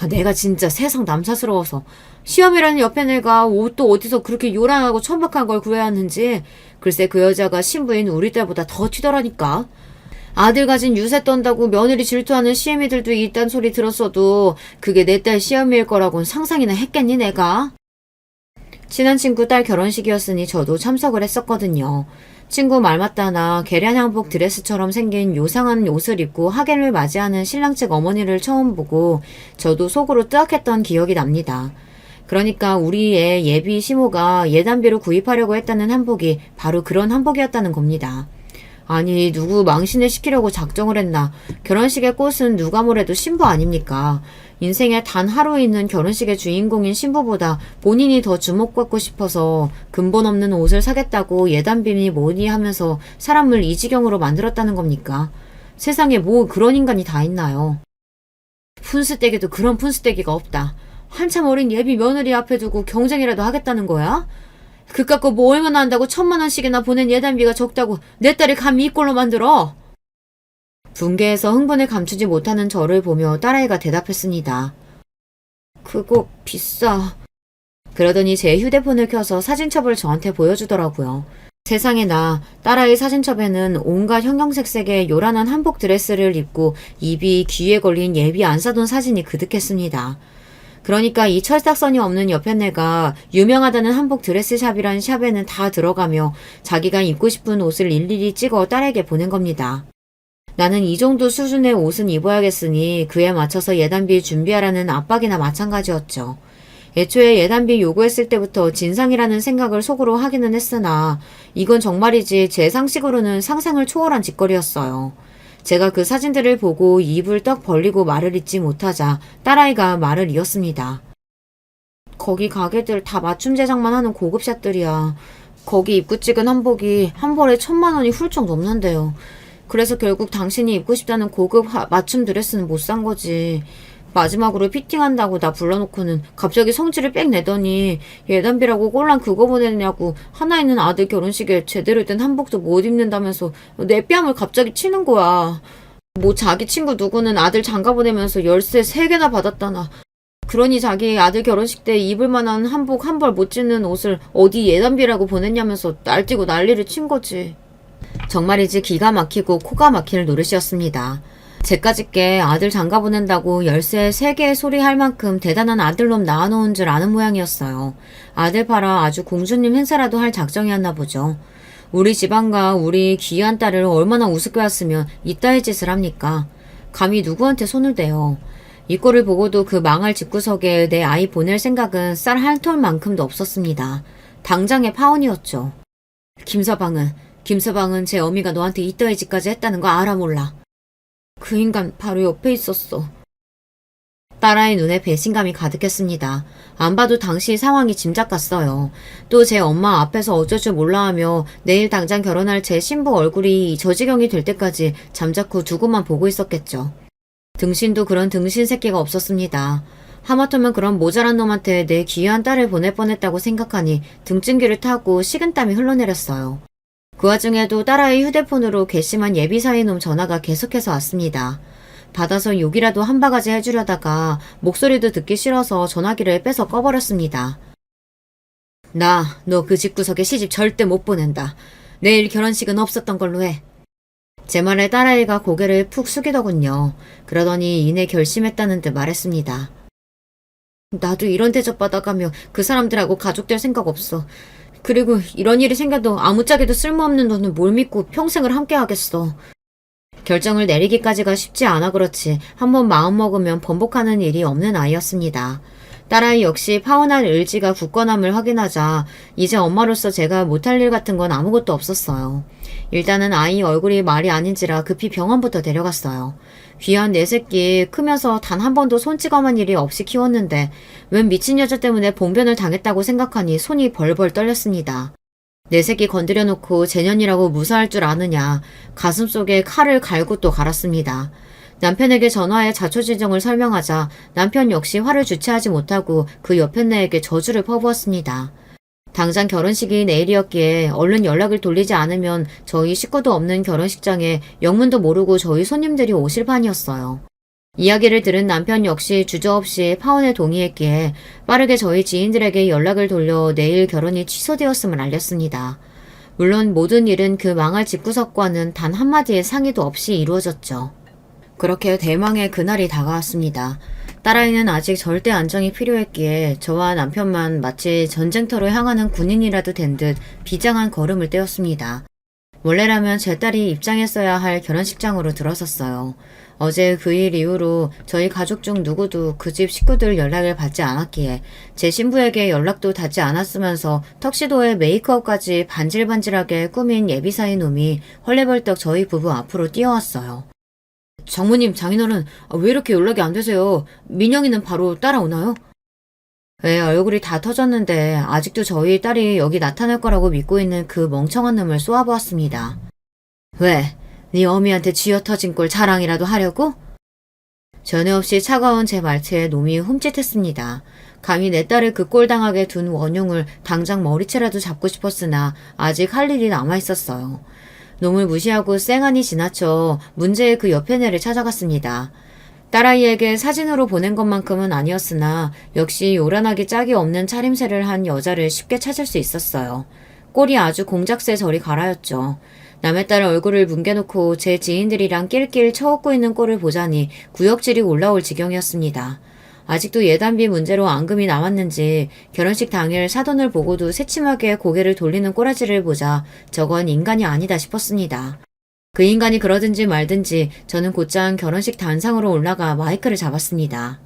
Speaker 1: 내가 진짜 세상 남사스러워서 시험이라는 옆에 애가 옷도 어디서 그렇게 요란하고 천박한 걸 구해야 하는지 글쎄 그 여자가 신부인 우리 딸보다 더 튀더라니까. 아들 가진 유세 떤다고 며느리 질투하는 시애미들도 있단 소리 들었어도 그게 내 딸 시어미일 거라고는 상상이나 했겠니 내가? 친한 친구 딸 결혼식이었으니 저도 참석을 했었거든요. 친구 말 맞다나 계량양복 드레스처럼 생긴 요상한 옷을 입고 하객을 맞이하는 신랑 측 어머니를 처음 보고 저도 속으로 뜨악했던 기억이 납니다. 그러니까 우리의 예비 시모가 예단비로 구입하려고 했다는 한복이 바로 그런 한복이었다는 겁니다. 아니, 누구 망신을 시키려고 작정을 했나. 결혼식의 꽃은 누가 뭐래도 신부 아닙니까? 인생에 단 하루 있는 결혼식의 주인공인 신부보다 본인이 더 주목받고 싶어서 근본 없는 옷을 사겠다고 예단빔이 뭐니 하면서 사람을 이 지경으로 만들었다는 겁니까? 세상에 뭐 그런 인간이 다 있나요? 푼스떼기도 그런 푼스떼기가 없다. 한참 어린 예비 며느리 앞에 두고 경쟁이라도 하겠다는 거야? 그깟 거 뭐 얼마나 한다고 1,000만 원씩이나 보낸 예단비가 적다고 내 딸을 감히 이 꼴로 만들어? 분개해서 흥분을 감추지 못하는 저를 보며 딸아이가 대답했습니다. 그거 비싸. 그러더니 제 휴대폰을 켜서 사진첩을 저한테 보여주더라고요. 세상에나 딸아이 사진첩에는 온갖 형형색색의 요란한 한복 드레스를 입고 입이 귀에 걸린 예비 안 사돈 사진이 그득했습니다. 그러니까 이 철딱선이 없는 여편네가 유명하다는 한복 드레스샵이란 샵에는 다 들어가며 자기가 입고 싶은 옷을 일일이 찍어 딸에게 보낸 겁니다. 나는 이 정도 수준의 옷은 입어야겠으니 그에 맞춰서 예단비 준비하라는 압박이나 마찬가지였죠. 애초에 예단비 요구했을 때부터 진상이라는 생각을 속으로 하기는 했으나 이건 정말이지 제 상식으로는 상상을 초월한 짓거리였어요. 제가 그 사진들을 보고 입을 떡 벌리고 말을 잇지 못하자 딸아이가 말을 이었습니다. 거기 가게들 다 맞춤 제작만 하는 고급샷들이야. 거기 입고 찍은 한복이 한 벌에 1,000만 원이 훌쩍 넘는데요. 그래서 결국 당신이 입고 싶다는 고급 맞춤 드레스는 못 산 거지. 마지막으로 피팅한다고 나 불러놓고는 갑자기 성질을 빽 내더니 예단비라고 꼴랑 그거 보내냐고 하나 있는 아들 결혼식에 제대로 된 한복도 못 입는다면서 내 뺨을 갑자기 치는 거야. 뭐 자기 친구 누구는 아들 장가 보내면서 열쇠 3개나 받았다나. 그러니 자기 아들 결혼식 때 입을 만한 한복 한 벌 못 짓는 옷을 어디 예단비라고 보냈냐면서 날뛰고 난리를 친 거지. 정말이지 기가 막히고 코가 막힐 노릇이었습니다. 제까짓게 아들 장가 보낸다고 열쇠 3개의 소리 할 만큼 대단한 아들놈 낳아놓은 줄 아는 모양이었어요. 아들 팔아 아주 공주님 행사라도 할 작정이었나 보죠. 우리 집안과 우리 귀한 딸을 얼마나 우습게 왔으면 이따위 짓을 합니까? 감히 누구한테 손을 대요. 이 꼴을 보고도 그 망할 집구석에 내 아이 보낼 생각은 쌀 한 톨만큼도 없었습니다. 당장의 파혼이었죠. 김서방은 제 어미가 너한테 이따위 짓까지 했다는 거 알아 몰라. 그 인간 바로 옆에 있었어. 딸아이 눈에 배신감이 가득했습니다. 안 봐도 당시 상황이 짐작 갔어요. 또 제 엄마 앞에서 어쩔 줄 몰라 하며 내일 당장 결혼할 제 신부 얼굴이 저 지경이 될 때까지 잠자코 두고만 보고 있었겠죠. 등신도 그런 등신 새끼가 없었습니다. 하마터면 그런 모자란 놈한테 내 귀한 딸을 보낼 뻔했다고 생각하니 등찜기를 타고 식은땀이 흘러내렸어요. 그 와중에도 딸아이 휴대폰으로 괘씸한 예비사위놈 전화가 계속해서 왔습니다. 받아서 욕이라도 한 바가지 해주려다가 목소리도 듣기 싫어서 전화기를 빼서 꺼버렸습니다. 너 그 집구석에 시집 절대 못 보낸다. 내일 결혼식은 없었던 걸로 해. 제 말에 딸아이가 고개를 푹 숙이더군요. 그러더니 이내 결심했다는 듯 말했습니다. 나도 이런 대접 받아가며 그 사람들하고 가족될 생각 없어. 그리고 이런 일이 생겨도 아무짝에도 쓸모없는 너는 뭘 믿고 평생을 함께 하겠어. 결정을 내리기까지가 쉽지 않아 그렇지 한번 마음먹으면 번복하는 일이 없는 아이였습니다. 딸아이 역시 파혼할 의지가 굳건함을 확인하자 이제 엄마로서 제가 못할 일 같은 건 아무것도 없었어요. 일단은 아이 얼굴이 말이 아닌지라 급히 병원부터 데려갔어요. 귀한 내 새끼 크면서 단 한 번도 손찌검한 일이 없이 키웠는데 웬 미친 여자 때문에 봉변을 당했다고 생각하니 손이 벌벌 떨렸습니다. 내 새끼 건드려놓고 재년이라고 무사할 줄 아느냐. 가슴속에 칼을 갈고 또 갈았습니다. 남편에게 전화해 자초지정을 설명하자 남편 역시 화를 주체하지 못하고 그 여편네에게 저주를 퍼부었습니다. 당장 결혼식이 내일이었기에 얼른 연락을 돌리지 않으면 저희 식구도 없는 결혼식장에 영문도 모르고 저희 손님들이 오실 판이었어요. 이야기를 들은 남편 역시 주저없이 파혼에 동의했기에 빠르게 저희 지인들에게 연락을 돌려 내일 결혼이 취소되었음을 알렸습니다. 물론 모든 일은 그 망할 집구석과는 단 한마디의 상의도 없이 이루어졌죠. 그렇게 대망의 그날이 다가왔습니다. 딸아이는 아직 절대 안정이 필요했기에 저와 남편만 마치 전쟁터로 향하는 군인이라도 된 듯 비장한 걸음을 떼었습니다. 원래라면 제 딸이 입장했어야 할 결혼식장으로 들어섰어요. 어제 그 일 이후로 저희 가족 중 누구도 그 집 식구들 연락을 받지 않았기에 제 신부에게 연락도 닿지 않았으면서 턱시도에 메이크업까지 반질반질하게 꾸민 예비사위 놈이 헐레벌떡 저희 부부 앞으로 뛰어왔어요. 장모님, 장인어른, 왜 이렇게 연락이 안 되세요? 민영이는 바로 따라오나요? 왜 얼굴이 다 터졌는데 아직도 저희 딸이 여기 나타날 거라고 믿고 있는 그 멍청한 놈을 쏘아보았습니다. 왜? 네 어미한테 쥐어 터진 꼴 자랑이라도 하려고? 전혀 없이 차가운 제 말투에 놈이 흠칫했습니다. 감히 내 딸을 그 꼴 당하게 둔 원흉을 당장 머리채라도 잡고 싶었으나 아직 할 일이 남아있었어요. 놈을 무시하고 쌩하니 지나쳐 문제의 그 옆에 내를 찾아갔습니다. 딸아이에게 사진으로 보낸 것만큼은 아니었으나 역시 요란하기 짝이 없는 차림새를 한 여자를 쉽게 찾을 수 있었어요. 꼴이 아주 공작새 저리 갈아였죠. 남의 딸 얼굴을 뭉개놓고 제 지인들이랑 낄낄 쳐웃고 있는 꼴을 보자니 구역질이 올라올 지경이었습니다. 아직도 예단비 문제로 앙금이 남았는지 결혼식 당일 사돈을 보고도 새침하게 고개를 돌리는 꼬라지를 보자 저건 인간이 아니다 싶었습니다. 그 인간이 그러든지 말든지 저는 곧장 결혼식 단상으로 올라가 마이크를 잡았습니다.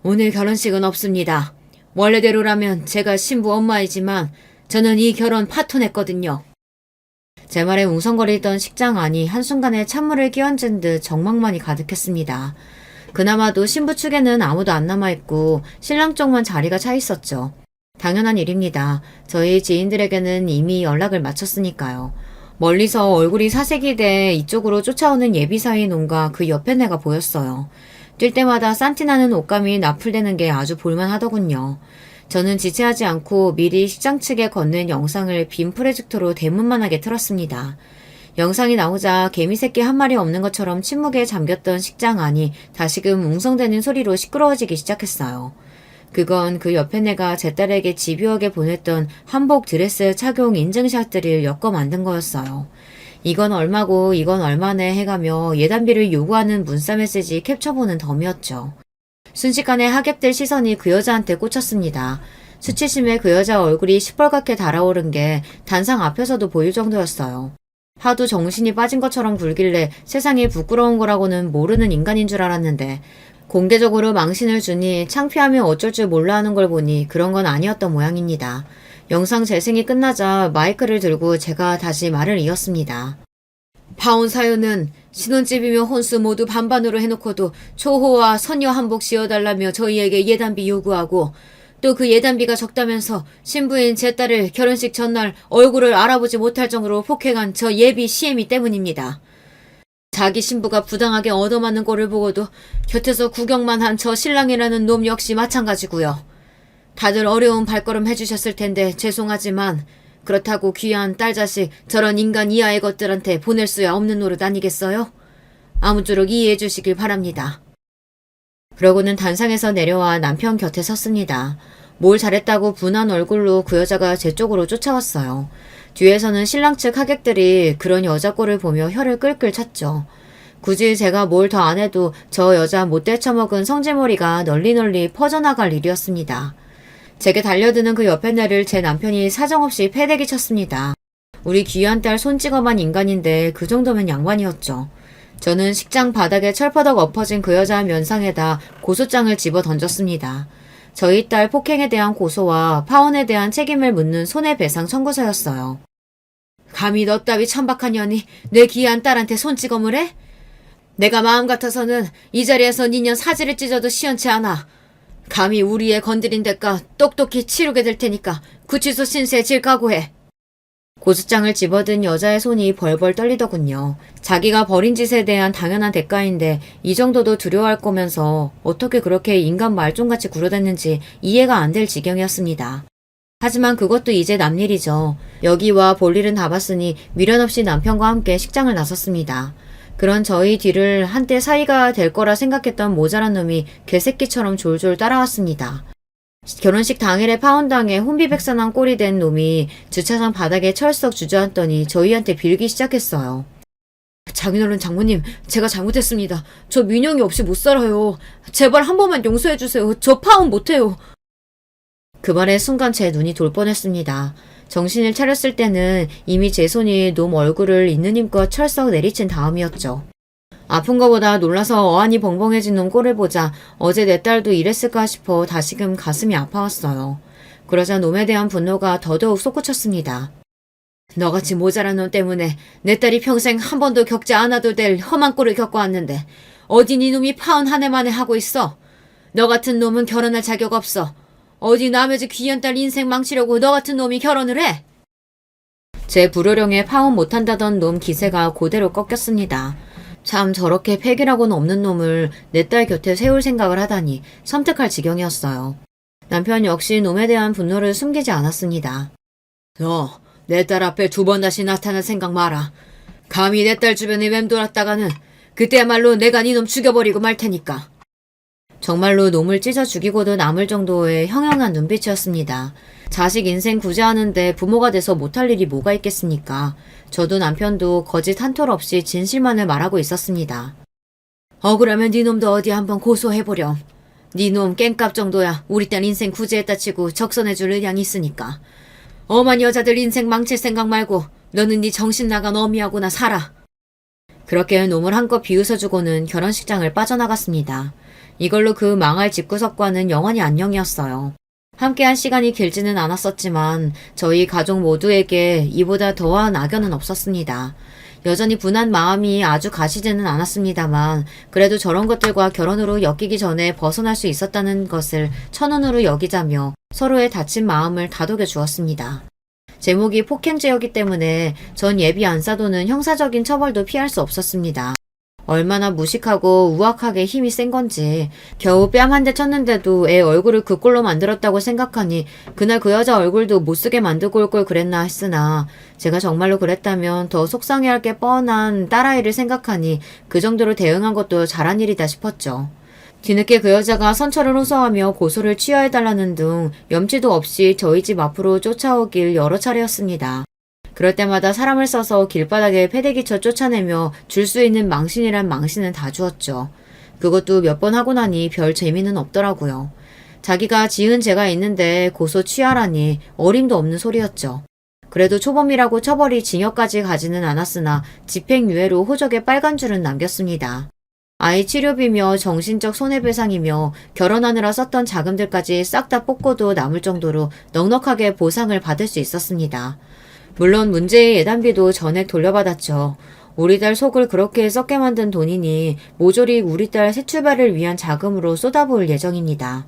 Speaker 1: 오늘 결혼식은 없습니다. 원래대로라면 제가 신부 엄마이지만 저는 이 결혼 파토냈거든요. 제 말에 웅성거리던 식장 안이 한순간에 찬물을 끼얹은 듯 적막만이 가득했습니다. 그나마도 신부 측에는 아무도 안 남아있고 신랑 쪽만 자리가 차 있었죠. 당연한 일입니다. 저희 지인들에게는 이미 연락을 마쳤으니까요. 멀리서 얼굴이 사색이 돼 이쪽으로 쫓아오는 예비사위 놈과 그 옆에 내가 보였어요. 뛸 때마다 산티나는 옷감이 나풀대는 게 아주 볼만하더군요. 저는 지체하지 않고 미리 식장 측에 건넨 영상을 빔 프로젝터로 대문만하게 틀었습니다. 영상이 나오자 개미새끼 한 마리 없는 것처럼 침묵에 잠겼던 식장 안이 다시금 웅성대는 소리로 시끄러워지기 시작했어요. 그건 그 옆에 내가 제 딸에게 집요하게 보냈던 한복 드레스 착용 인증샷들을 엮어 만든 거였어요. 이건 얼마고 이건 얼마네 해가며 예단비를 요구하는 문자 메시지 캡처보는 덤이었죠. 순식간에 하객들 시선이 그 여자한테 꽂혔습니다. 수치심에 그 여자 얼굴이 시뻘겋게 달아오른 게 단상 앞에서도 보일 정도였어요. 하도 정신이 빠진 것처럼 굴길래 세상이 부끄러운 거라고는 모르는 인간인 줄 알았는데 공개적으로 망신을 주니 창피하며 어쩔 줄 몰라 하는 걸 보니 그런 건 아니었던 모양입니다. 영상 재생이 끝나자 마이크를 들고 제가 다시 말을 이었습니다. 파혼 사연은 신혼집이며 혼수 모두 반반으로 해놓고도 초호와 선녀 한복 씌워달라며 저희에게 예단비 요구하고 또 그 예단비가 적다면서 신부인 제 딸을 결혼식 전날 얼굴을 알아보지 못할 정도로 폭행한 저 예비 시애미 때문입니다. 자기 신부가 부당하게 얻어맞는 꼴을 보고도 곁에서 구경만 한 저 신랑이라는 놈 역시 마찬가지고요. 다들 어려운 발걸음 해주셨을 텐데 죄송하지만 그렇다고 귀한 딸 자식 저런 인간 이하의 것들한테 보낼 수야 없는 노릇 아니겠어요? 아무쪼록 이해해 주시길 바랍니다. 그러고는 단상에서 내려와 남편 곁에 섰습니다. 뭘 잘했다고 분한 얼굴로 그 여자가 제 쪽으로 쫓아왔어요. 뒤에서는 신랑 측 하객들이 그런 여자 꼴을 보며 혀를 끌끌 찼죠. 굳이 제가 뭘 더 안 해도 저 여자 못 데쳐먹은 성질머리가 널리 퍼져나갈 일이었습니다. 제게 달려드는 그 옆에 내를 제 남편이 사정없이 패대기 쳤습니다. 우리 귀한 딸 손찌검한 인간인데 그 정도면 양반이었죠. 저는 식장 바닥에 철퍼덕 엎어진 그 여자 면상에다 고소장을 집어 던졌습니다. 저희 딸 폭행에 대한 고소와 파혼에 대한 책임을 묻는 손해배상 청구서였어요. 감히 너 따위 천박한 년이 내 귀한 딸한테 손찌검을 해? 내가 마음 같아서는 이 자리에서 니년 사지를 찢어도 시원치 않아. 감히 우리 애 건드린 대가 똑똑히 치르게 될 테니까 구치소 신세 질 각오해. 고소장을 집어든 여자의 손이 벌벌 떨리더군요. 자기가 벌인 짓에 대한 당연한 대가인데 이 정도도 두려워할 거면서 어떻게 그렇게 인간 말종같이 굴어댔는지 이해가 안 될 지경이었습니다. 하지만 그것도 이제 남일이죠. 여기와 볼 일은 다 봤으니 미련 없이 남편과 함께 식장을 나섰습니다. 그런 저희 뒤를 한때 사이가 될 거라 생각했던 모자란 놈이 개새끼처럼 졸졸 따라왔습니다. 결혼식 당일에 파혼당해 혼비백산한 꼴이 된 놈이 주차장 바닥에 철썩 주저앉더니 저희한테 빌기 시작했어요. 장인어른 장모님, 제가 잘못했습니다. 저 민영이 없이 못 살아요. 제발 한 번만 용서해주세요. 저 파혼 못해요. 그 말에 순간 제 눈이 돌 뻔했습니다. 정신을 차렸을 때는 이미 제 손이 놈 얼굴을 있는 힘껏 철썩 내리친 다음이었죠. 아픈 거보다 놀라서 어안이 벙벙해진 놈 꼴을 보자 어제 내 딸도 이랬을까 싶어 다시금 가슴이 아파왔어요. 그러자 놈에 대한 분노가 더더욱 솟구쳤습니다. 너같이 모자란 놈 때문에 내 딸이 평생 한 번도 겪지 않아도 될 험한 꼴을 겪어왔는데 어디 네 놈이 파혼 한 해 만에 하고 있어? 너 같은 놈은 결혼할 자격 없어. 어디 남의 집 귀한 딸 인생 망치려고 너 같은 놈이 결혼을 해? 제 불효령에 파혼 못한다던 놈 기세가 그대로 꺾였습니다. 참 저렇게 패기라고는 없는 놈을 내 딸 곁에 세울 생각을 하다니 섬뜩할 지경이었어요. 남편 역시 놈에 대한 분노를 숨기지 않았습니다. 너 내 딸 앞에 두 번 다시 나타날 생각 마라. 감히 내 딸 주변에 맴돌았다가는 그때야말로 내가 네 놈 죽여버리고 말 테니까. 정말로 놈을 찢어 죽이고도 남을 정도의 형형한 눈빛이었습니다. 자식 인생 구제하는데 부모가 돼서 못할 일이 뭐가 있겠습니까? 저도 남편도 거짓 한 톨 없이 진실만을 말하고 있었습니다. 억울하면 네 놈도 어디 한번 고소해보렴. 네 놈 깽값 정도야 우리 딸 인생 구제했다 치고 적선해줄 의향이 있으니까. 엄한 여자들 인생 망칠 생각 말고 너는 네 정신 나간 어미하고나 살아. 그렇게 놈을 한껏 비웃어주고는 결혼식장을 빠져나갔습니다. 이걸로 그 망할 집구석과는 영원히 안녕이었어요. 함께한 시간이 길지는 않았었지만 저희 가족 모두에게 이보다 더한 악연은 없었습니다. 여전히 분한 마음이 아주 가시지는 않았습니다만 그래도 저런 것들과 결혼으로 엮이기 전에 벗어날 수 있었다는 것을 천운으로 여기자며 서로의 다친 마음을 다독여 주었습니다. 제목이 폭행죄였기 때문에 전 예비 안사도는 형사적인 처벌도 피할 수 없었습니다. 얼마나 무식하고 우악하게 힘이 센 건지 겨우 뺨 한 대 쳤는데도 애 얼굴을 그 꼴로 만들었다고 생각하니 그날 그 여자 얼굴도 못쓰게 만들고 올 걸 그랬나 했으나 제가 정말로 그랬다면 더 속상해할 게 뻔한 딸아이를 생각하니 그 정도로 대응한 것도 잘한 일이다 싶었죠. 뒤늦게 그 여자가 선처를 호소하며 고소를 취하해달라는 등 염치도 없이 저희 집 앞으로 쫓아오길 여러 차례였습니다. 그럴 때마다 사람을 써서 길바닥에 패대기쳐 쫓아내며 줄 수 있는 망신이란 망신은 다 주었죠. 그것도 몇 번 하고 나니 별 재미는 없더라고요. 자기가 지은 죄가 있는데 고소 취하라니 어림도 없는 소리였죠. 그래도 초범이라고 처벌이 징역까지 가지는 않았으나 집행유예로 호적에 빨간 줄은 남겼습니다. 아이 치료비며 정신적 손해배상이며 결혼하느라 썼던 자금들까지 싹 다 뽑고도 남을 정도로 넉넉하게 보상을 받을 수 있었습니다. 물론 문제의 예단비도 전액 돌려받았죠. 우리 딸 속을 그렇게 썩게 만든 돈이니 모조리 우리 딸 새 출발을 위한 자금으로 쏟아부을 예정입니다.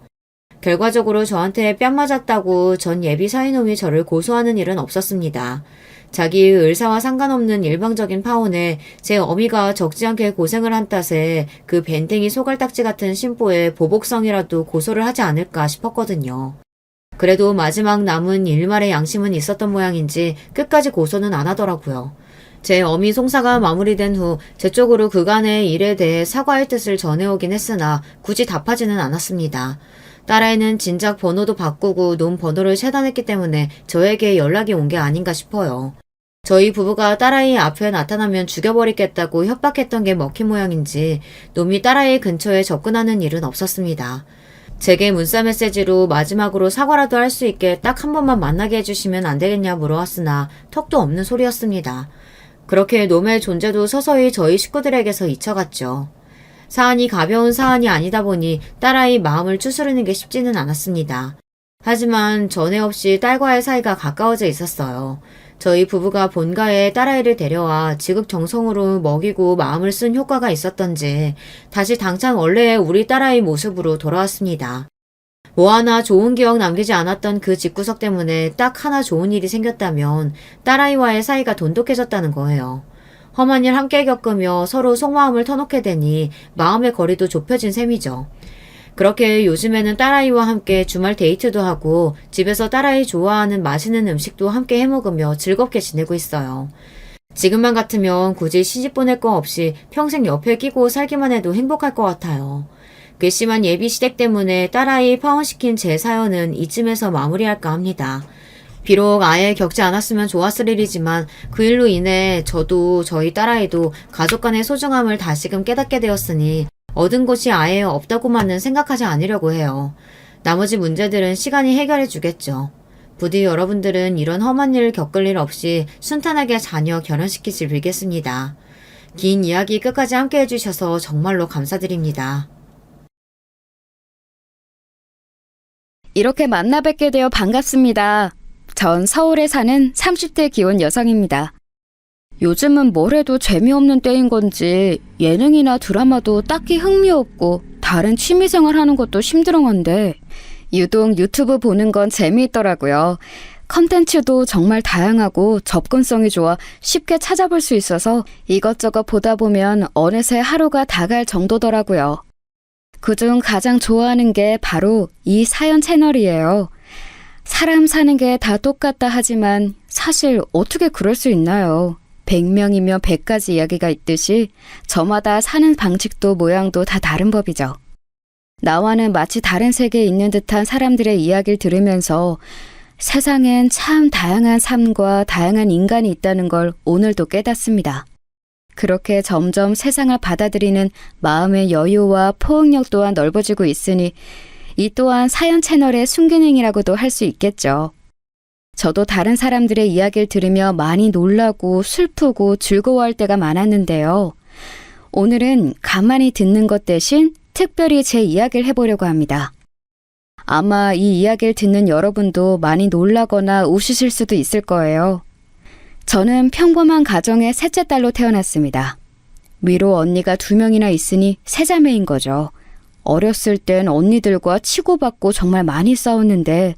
Speaker 1: 결과적으로 저한테 뺨 맞았다고 전 예비 사위놈이 저를 고소하는 일은 없었습니다. 자기의 의사와 상관없는 일방적인 파혼에 제 어미가 적지 않게 고생을 한 탓에 그 밴댕이 소갈딱지 같은 심보에 보복성이라도 고소를 하지 않을까 싶었거든요. 그래도 마지막 남은 일말의 양심은 있었던 모양인지 끝까지 고소는 안 하더라고요. 제 어미 송사가 마무리된 후 제 쪽으로 그간의 일에 대해 사과의 뜻을 전해오긴 했으나 굳이 답하지는 않았습니다. 딸아이는 진작 번호도 바꾸고 놈 번호를 차단했기 때문에 저에게 연락이 온 게 아닌가 싶어요. 저희 부부가 딸아이 앞에 나타나면 죽여버리겠다고 협박했던 게 먹힌 모양인지 놈이 딸아이 근처에 접근하는 일은 없었습니다. 제게 문자 메시지로 마지막으로 사과라도 할 수 있게 딱 한 번만 만나게 해주시면 안 되겠냐 물어왔으나 턱도 없는 소리였습니다. 그렇게 놈의 존재도 서서히 저희 식구들에게서 잊혀갔죠. 사안이 가벼운 사안이 아니다 보니 딸아이 마음을 추스르는 게 쉽지는 않았습니다. 하지만 전에 없이 딸과의 사이가 가까워져 있었어요. 저희 부부가 본가에 딸아이를 데려와 지극정성으로 먹이고 마음을 쓴 효과가 있었던지 다시 당찬 원래의 우리 딸아이 모습으로 돌아왔습니다. 뭐 하나 좋은 기억 남기지 않았던 그 집구석 때문에 딱 하나 좋은 일이 생겼다면 딸아이와의 사이가 돈독해졌다는 거예요. 험한 일 함께 겪으며 서로 속마음을 터놓게 되니 마음의 거리도 좁혀진 셈이죠. 그렇게 요즘에는 딸아이와 함께 주말 데이트도 하고 집에서 딸아이 좋아하는 맛있는 음식도 함께 해먹으며 즐겁게 지내고 있어요. 지금만 같으면 굳이 시집 보낼 거 없이 평생 옆에 끼고 살기만 해도 행복할 것 같아요. 괘씸한 예비 시댁 때문에 딸아이 파혼시킨 제 사연은 이쯤에서 마무리할까 합니다. 비록 아예 겪지 않았으면 좋았을 일이지만 그 일로 인해 저도 저희 딸아이도 가족 간의 소중함을 다시금 깨닫게 되었으니 얻은 것이 아예 없다고만은 생각하지 않으려고 해요. 나머지 문제들은 시간이 해결해 주겠죠. 부디 여러분들은 이런 험한 일을 겪을 일 없이 순탄하게 자녀 결혼시키길 빌겠습니다. 긴 이야기 끝까지 함께 해주셔서 정말로 감사드립니다.
Speaker 2: 이렇게 만나 뵙게 되어 반갑습니다. 전 서울에 사는 30대 기혼 여성입니다. 요즘은 뭘 해도 재미없는 때인 건지 예능이나 드라마도 딱히 흥미없고 다른 취미생활 하는 것도 심드렁한데 유독 유튜브 보는 건 재미있더라고요. 컨텐츠도 정말 다양하고 접근성이 좋아 쉽게 찾아볼 수 있어서 이것저것 보다 보면 어느새 하루가 다 갈 정도더라고요. 그중 가장 좋아하는 게 바로 이 사연 채널이에요. 사람 사는 게 다 똑같다 하지만 사실 어떻게 그럴 수 있나요? 100명이면 100가지 이야기가 있듯이 저마다 사는 방식도 모양도 다 다른 법이죠. 나와는 마치 다른 세계에 있는 듯한 사람들의 이야기를 들으면서 세상엔 참 다양한 삶과 다양한 인간이 있다는 걸 오늘도 깨닫습니다. 그렇게 점점 세상을 받아들이는 마음의 여유와 포용력 또한 넓어지고 있으니 이 또한 사연 채널의 순기능이라고도 할 수 있겠죠. 저도 다른 사람들의 이야기를 들으며 많이 놀라고 슬프고 즐거워할 때가 많았는데요. 오늘은 가만히 듣는 것 대신 특별히 제 이야기를 해보려고 합니다. 아마 이 이야기를 듣는 여러분도 많이 놀라거나 웃으실 수도 있을 거예요. 저는 평범한 가정의 셋째 딸로 태어났습니다. 위로 언니가 2명이나 있으니 세자매인 거죠. 어렸을 땐 언니들과 치고받고 정말 많이 싸웠는데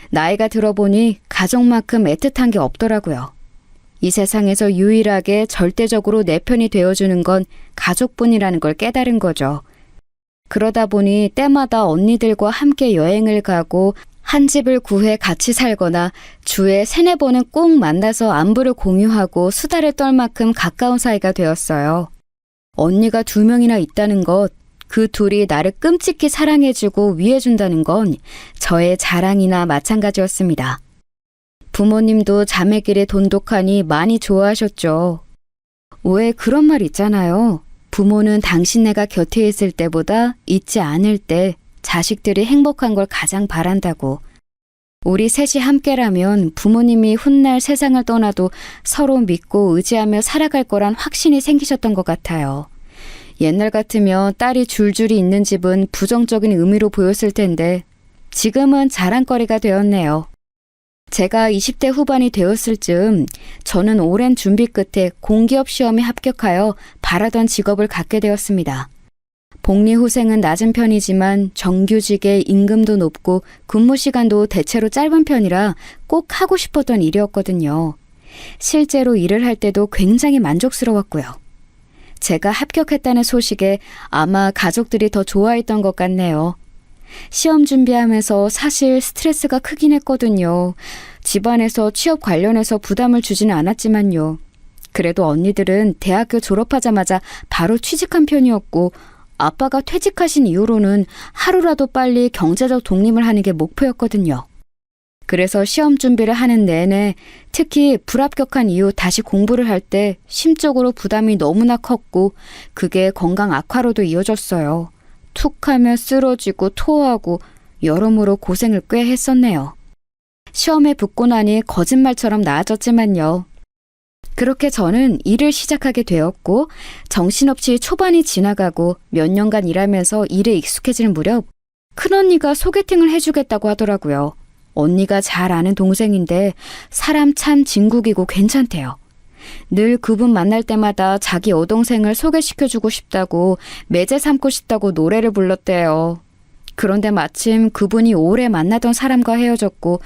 Speaker 2: 나이가 들어보니 가족만큼 애틋한 게 없더라고요. 이 세상에서 유일하게 절대적으로 내 편이 되어주는 건 가족뿐이라는 걸 깨달은 거죠. 그러다 보니 때마다 언니들과 함께 여행을 가고 한 집을 구해 같이 살거나 주에 3-4번은 꼭 만나서 안부를 공유하고 수다를 떨 만큼 가까운 사이가 되었어요. 언니가 2명이나 있다는 것, 그 둘이 나를 끔찍히 사랑해주고 위해준다는 건 저의 자랑이나 마찬가지였습니다. 부모님도 자매끼리 돈독하니 많이 좋아하셨죠. 왜 그런 말 있잖아요. 부모는 당신네가 곁에 있을 때보다 있지 않을 때 자식들이 행복한 걸 가장 바란다고. 우리 셋이 함께라면 부모님이 훗날 세상을 떠나도 서로 믿고 의지하며 살아갈 거란 확신이 생기셨던 것 같아요. 옛날 같으면 딸이 줄줄이 있는 집은 부정적인 의미로 보였을 텐데 지금은 자랑거리가 되었네요. 제가 20대 후반이 되었을 즈음 저는 오랜 준비 끝에 공기업 시험에 합격하여 바라던 직업을 갖게 되었습니다. 복리후생은 낮은 편이지만 정규직에 임금도 높고 근무 시간도 대체로 짧은 편이라 꼭 하고 싶었던 일이었거든요. 실제로 일을 할 때도 굉장히 만족스러웠고요. 제가 합격했다는 소식에 아마 가족들이 더 좋아했던 것 같네요. 시험 준비하면서 사실 스트레스가 크긴 했거든요. 집안에서 취업 관련해서 부담을 주지는 않았지만요. 그래도 언니들은 대학교 졸업하자마자 바로 취직한 편이었고 아빠가 퇴직하신 이후로는 하루라도 빨리 경제적 독립을 하는 게 목표였거든요. 그래서 시험 준비를 하는 내내 특히 불합격한 이후 다시 공부를 할 때 심적으로 부담이 너무나 컸고 그게 건강 악화로도 이어졌어요. 툭 하면 쓰러지고 토하고 여러모로 고생을 꽤 했었네요. 시험에 붙고 나니 거짓말처럼 나아졌지만요. 그렇게 저는 일을 시작하게 되었고 정신없이 초반이 지나가고 몇 년간 일하면서 일에 익숙해질 무렵 큰언니가 소개팅을 해주겠다고 하더라고요. 언니가 잘 아는 동생인데 사람 참 진국이고 괜찮대요. 늘 그분 만날 때마다 자기 여동생을 소개시켜주고 싶다고 매제 삼고 싶다고 노래를 불렀대요. 그런데 마침 그분이 오래 만나던 사람과 헤어졌고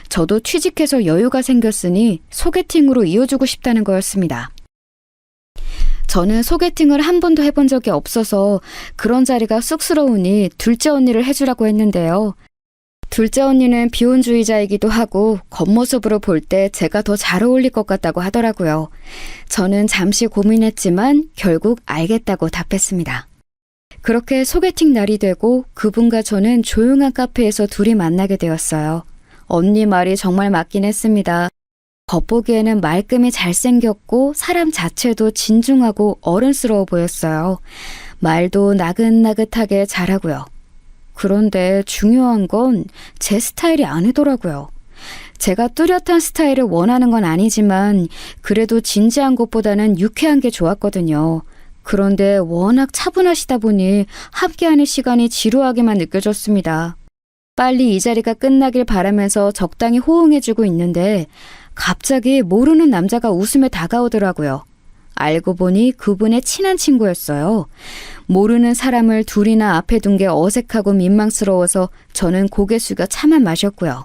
Speaker 2: 저도 취직해서 여유가 생겼으니 소개팅으로 이어주고 싶다는 거였습니다. 저는 소개팅을 한 번도 해본 적이 없어서 그런 자리가 쑥스러우니 둘째 언니를 해주라고 했는데요. 둘째 언니는 비혼주의자이기도 하고 겉모습으로 볼 때 제가 더 잘 어울릴 것 같다고 하더라고요. 저는 잠시 고민했지만 결국 알겠다고 답했습니다. 그렇게 소개팅 날이 되고 그분과 저는 조용한 카페에서 둘이 만나게 되었어요. 언니 말이 정말 맞긴 했습니다. 겉보기에는 말끔히 잘생겼고 사람 자체도 진중하고 어른스러워 보였어요. 말도 나긋나긋하게 잘하고요. 그런데 중요한 건 제 스타일이 아니더라고요. 제가 뚜렷한 스타일을 원하는 건 아니지만 그래도 진지한 것보다는 유쾌한 게 좋았거든요. 그런데 워낙 차분하시다 보니 함께하는 시간이 지루하게만 느껴졌습니다. 빨리 이 자리가 끝나길 바라면서 적당히 호응해주고 있는데 갑자기 모르는 남자가 웃으며 다가오더라고요. 알고 보니 그분의 친한 친구였어요. 모르는 사람을 둘이나 앞에 둔 게 어색하고 민망스러워서 저는 고개 숙여 차만 마셨고요.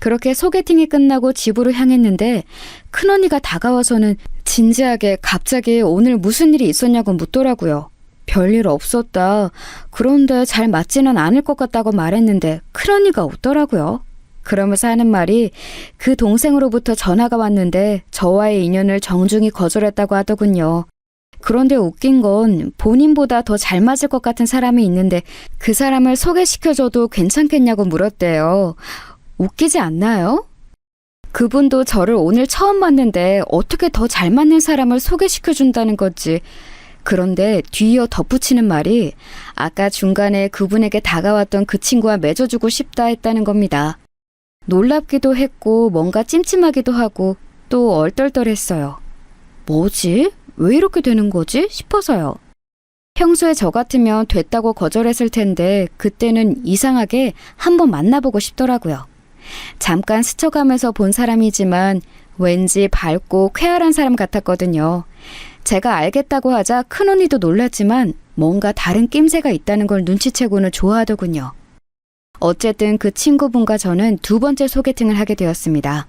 Speaker 2: 그렇게 소개팅이 끝나고 집으로 향했는데 큰언니가 다가와서는 진지하게 갑자기 오늘 무슨 일이 있었냐고 묻더라고요. 별일 없었다. 그런데 잘 맞지는 않을 것 같다고 말했는데 큰언니가 웃더라고요. 그러면서 하는 말이 그 동생으로부터 전화가 왔는데 저와의 인연을 정중히 거절했다고 하더군요. 그런데 웃긴 건 본인보다 더 잘 맞을 것 같은 사람이 있는데 그 사람을 소개시켜줘도 괜찮겠냐고 물었대요. 웃기지 않나요? 그분도 저를 오늘 처음 봤는데 어떻게 더 잘 맞는 사람을 소개시켜준다는 거지. 그런데 뒤이어 덧붙이는 말이 아까 중간에 그분에게 다가왔던 그 친구와 맺어주고 싶다 했다는 겁니다. 놀랍기도 했고 뭔가 찜찜하기도 하고 또 얼떨떨했어요. 뭐지? 왜 이렇게 되는 거지? 싶어서요. 평소에 저 같으면 됐다고 거절했을 텐데 그때는 이상하게 한번 만나보고 싶더라고요. 잠깐 스쳐가면서 본 사람이지만 왠지 밝고 쾌활한 사람 같았거든요. 제가 알겠다고 하자 큰언니도 놀랐지만 뭔가 다른 낌새가 있다는 걸 눈치채고는 좋아하더군요. 어쨌든 그 친구분과 저는 두 번째 소개팅을 하게 되었습니다.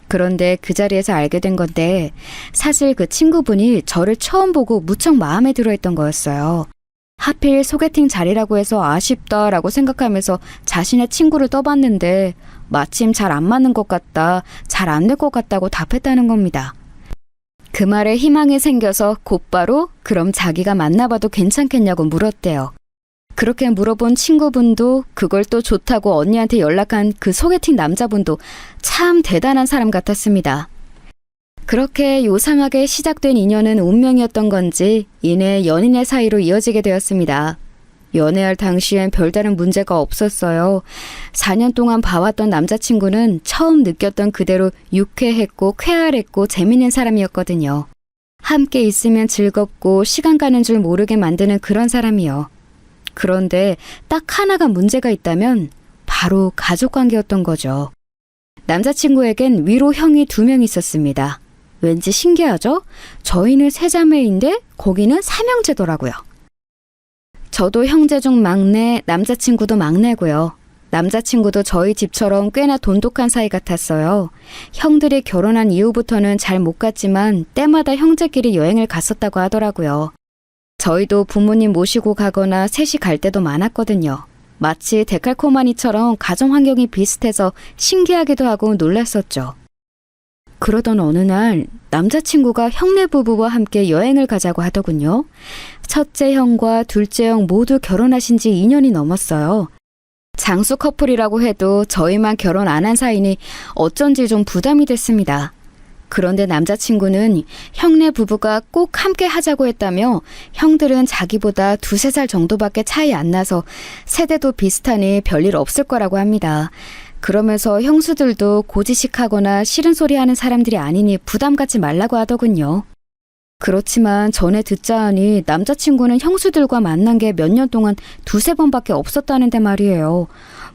Speaker 2: 그런데 그 자리에서 알게 된 건데 사실 그 친구분이 저를 처음 보고 무척 마음에 들어했던 거였어요. 하필 소개팅 자리라고 해서 아쉽다라고 생각하면서 자신의 친구를 떠봤는데 마침 잘 안 맞는 것 같다, 잘 안 될 것 같다고 답했다는 겁니다. 그 말에 희망이 생겨서 곧바로 그럼 자기가 만나봐도 괜찮겠냐고 물었대요. 그렇게 물어본 친구분도 그걸 또 좋다고 언니한테 연락한 그 소개팅 남자분도 참 대단한 사람 같았습니다. 그렇게 요상하게 시작된 인연은 운명이었던 건지 이내 연인의 사이로 이어지게 되었습니다. 연애할 당시엔 별다른 문제가 없었어요. 4년 동안 봐왔던 남자친구는 처음 느꼈던 그대로 유쾌했고 쾌활했고 재밌는 사람이었거든요. 함께 있으면 즐겁고 시간 가는 줄 모르게 만드는 그런 사람이요. 그런데 딱 하나가 문제가 있다면 바로 가족관계였던 거죠. 남자친구에겐 위로 형이 2명 있었습니다. 왠지 신기하죠? 저희는 3자매인데 거기는 3형제더라고요. 저도 형제 중 막내, 남자친구도 막내고요. 남자친구도 저희 집처럼 꽤나 돈독한 사이 같았어요. 형들이 결혼한 이후부터는 잘 못 갔지만 때마다 형제끼리 여행을 갔었다고 하더라고요. 저희도 부모님 모시고 가거나 셋이 갈 때도 많았거든요. 마치 데칼코마니처럼 가정 환경이 비슷해서 신기하기도 하고 놀랐었죠. 그러던 어느 날 남자친구가 형네 부부와 함께 여행을 가자고 하더군요. 첫째 형과 둘째 형 모두 결혼하신 지 2년이 넘었어요. 장수 커플이라고 해도 저희만 결혼 안 한 사이니 어쩐지 좀 부담이 됐습니다. 그런데 남자친구는 형네 부부가 꼭 함께 하자고 했다며 형들은 자기보다 2-3살 정도밖에 차이 안 나서 세대도 비슷하니 별일 없을 거라고 합니다. 그러면서 형수들도 고지식하거나 싫은 소리 하는 사람들이 아니니 부담 갖지 말라고 하더군요. 그렇지만 전에 듣자 하니 남자친구는 형수들과 만난 게 몇 년 동안 2-3번밖에 없었다는데 말이에요.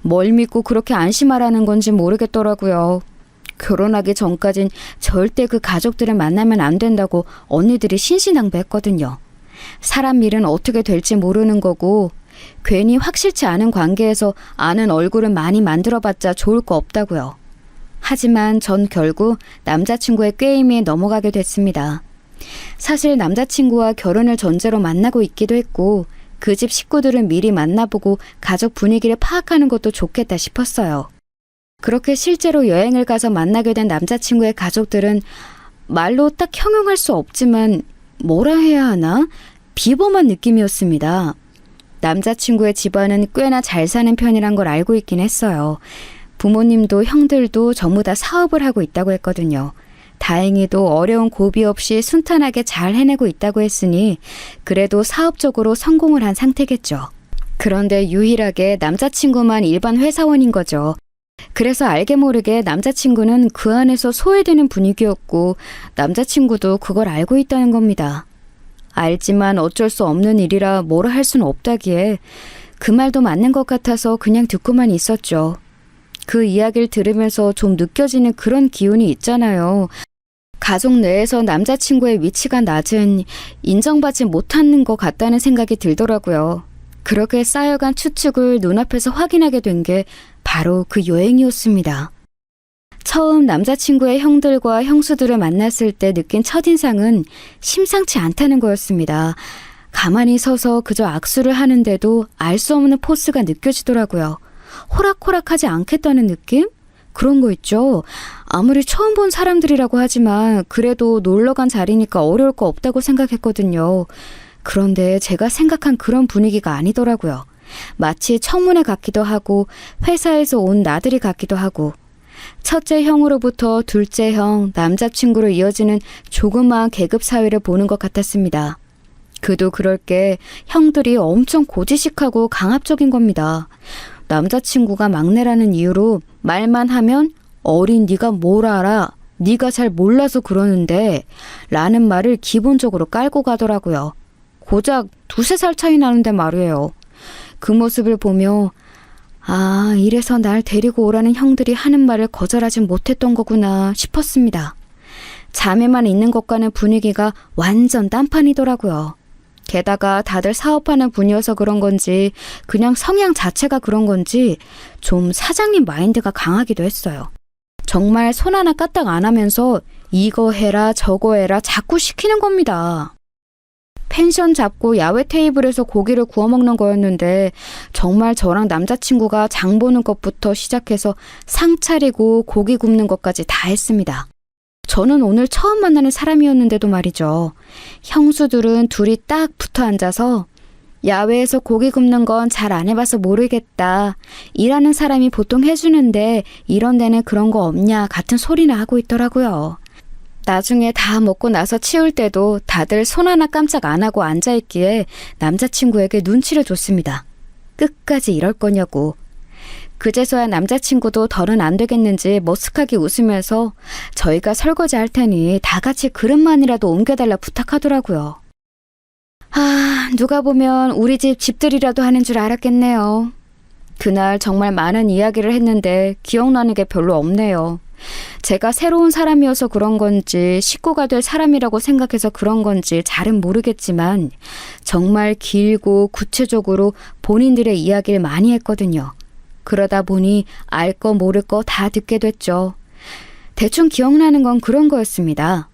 Speaker 2: 뭘 믿고 그렇게 안심하라는 건지 모르겠더라고요. 결혼하기 전까진 절대 그 가족들을 만나면 안 된다고 언니들이 신신당부했거든요. 사람 일은 어떻게 될지 모르는 거고 괜히 확실치 않은 관계에서 아는 얼굴은 많이 만들어봤자 좋을 거 없다고요. 하지만 전 결국 남자친구의 꾀임에 넘어가게 됐습니다. 사실 남자친구와 결혼을 전제로 만나고 있기도 했고 그 집 식구들은 미리 만나보고 가족 분위기를 파악하는 것도 좋겠다 싶었어요. 그렇게 실제로 여행을 가서 만나게 된 남자친구의 가족들은 말로 딱 형용할 수 없지만 뭐라 해야 하나? 비범한 느낌이었습니다. 남자친구의 집안은 꽤나 잘 사는 편이란 걸 알고 있긴 했어요. 부모님도 형들도 전부 다 사업을 하고 있다고 했거든요. 다행히도 어려운 고비 없이 순탄하게 잘 해내고 있다고 했으니 그래도 사업적으로 성공을 한 상태겠죠. 그런데 유일하게 남자친구만 일반 회사원인 거죠. 그래서 알게 모르게 남자친구는 그 안에서 소외되는 분위기였고 남자친구도 그걸 알고 있다는 겁니다. 알지만 어쩔 수 없는 일이라 뭐라 할 수는 없다기에 그 말도 맞는 것 같아서 그냥 듣고만 있었죠. 그 이야기를 들으면서 좀 느껴지는 그런 기운이 있잖아요. 가족 내에서 남자친구의 위치가 낮은, 인정받지 못하는 것 같다는 생각이 들더라고요. 그렇게 쌓여간 추측을 눈앞에서 확인하게 된 게 바로 그 여행이었습니다. 처음 남자친구의 형들과 형수들을 만났을 때 느낀 첫인상은 심상치 않다는 거였습니다. 가만히 서서 그저 악수를 하는데도 알 수 없는 포스가 느껴지더라고요. 호락호락하지 않겠다는 느낌? 그런 거 있죠. 아무리 처음 본 사람들이라고 하지만 그래도 놀러간 자리니까 어려울 거 없다고 생각했거든요. 그런데 제가 생각한 그런 분위기가 아니더라고요. 마치 청문회 같기도 하고 회사에서 온 나들이 같기도 하고 첫째 형으로부터 둘째 형, 남자친구로 이어지는 조그마한 계급 사회를 보는 것 같았습니다. 그도 그럴 게 형들이 엄청 고지식하고 강압적인 겁니다. 남자친구가 막내라는 이유로 말만 하면 어린 네가 뭘 알아? 네가 잘 몰라서 그러는데 라는 말을 기본적으로 깔고 가더라고요. 고작 2~3살 차이 나는데 말이에요. 그 모습을 보며 아, 이래서 날 데리고 오라는 형들이 하는 말을 거절하진 못했던 거구나 싶었습니다. 자매만 있는 것과는 분위기가 완전 딴판이더라고요. 게다가 다들 사업하는 분이어서 그런 건지 그냥 성향 자체가 그런 건지 좀 사장님 마인드가 강하기도 했어요. 정말 손 하나 까딱 안 하면서 이거 해라 저거 해라 자꾸 시키는 겁니다. 펜션 잡고 야외 테이블에서 고기를 구워 먹는 거였는데 정말 저랑 남자친구가 장 보는 것부터 시작해서 상 차리고 고기 굽는 것까지 다 했습니다. 저는 오늘 처음 만나는 사람이었는데도 말이죠. 형수들은 둘이 딱 붙어 앉아서 야외에서 고기 굽는 건 잘 안 해봐서 모르겠다. 일하는 사람이 보통 해주는데 이런 데는 그런 거 없냐 같은 소리나 하고 있더라고요. 나중에 다 먹고 나서 치울 때도 다들 손 하나 깜짝 안 하고 앉아있기에 남자친구에게 눈치를 줬습니다. 끝까지 이럴 거냐고. 그제서야 남자친구도 더는 안 되겠는지 머쓱하게 웃으면서 저희가 설거지 할 테니 다 같이 그릇만이라도 옮겨달라 부탁하더라고요. 아, 누가 보면 우리 집 집들이라도 하는 줄 알았겠네요. 그날 정말 많은 이야기를 했는데 기억나는 게 별로 없네요. 제가 새로운 사람이어서 그런 건지 식구가 될 사람이라고 생각해서 그런 건지 잘은 모르겠지만 정말 길고 구체적으로 본인들의 이야기를 많이 했거든요. 그러다 보니 알 거 모를 거 다 듣게 됐죠. 대충 기억나는 건 그런 거였습니다.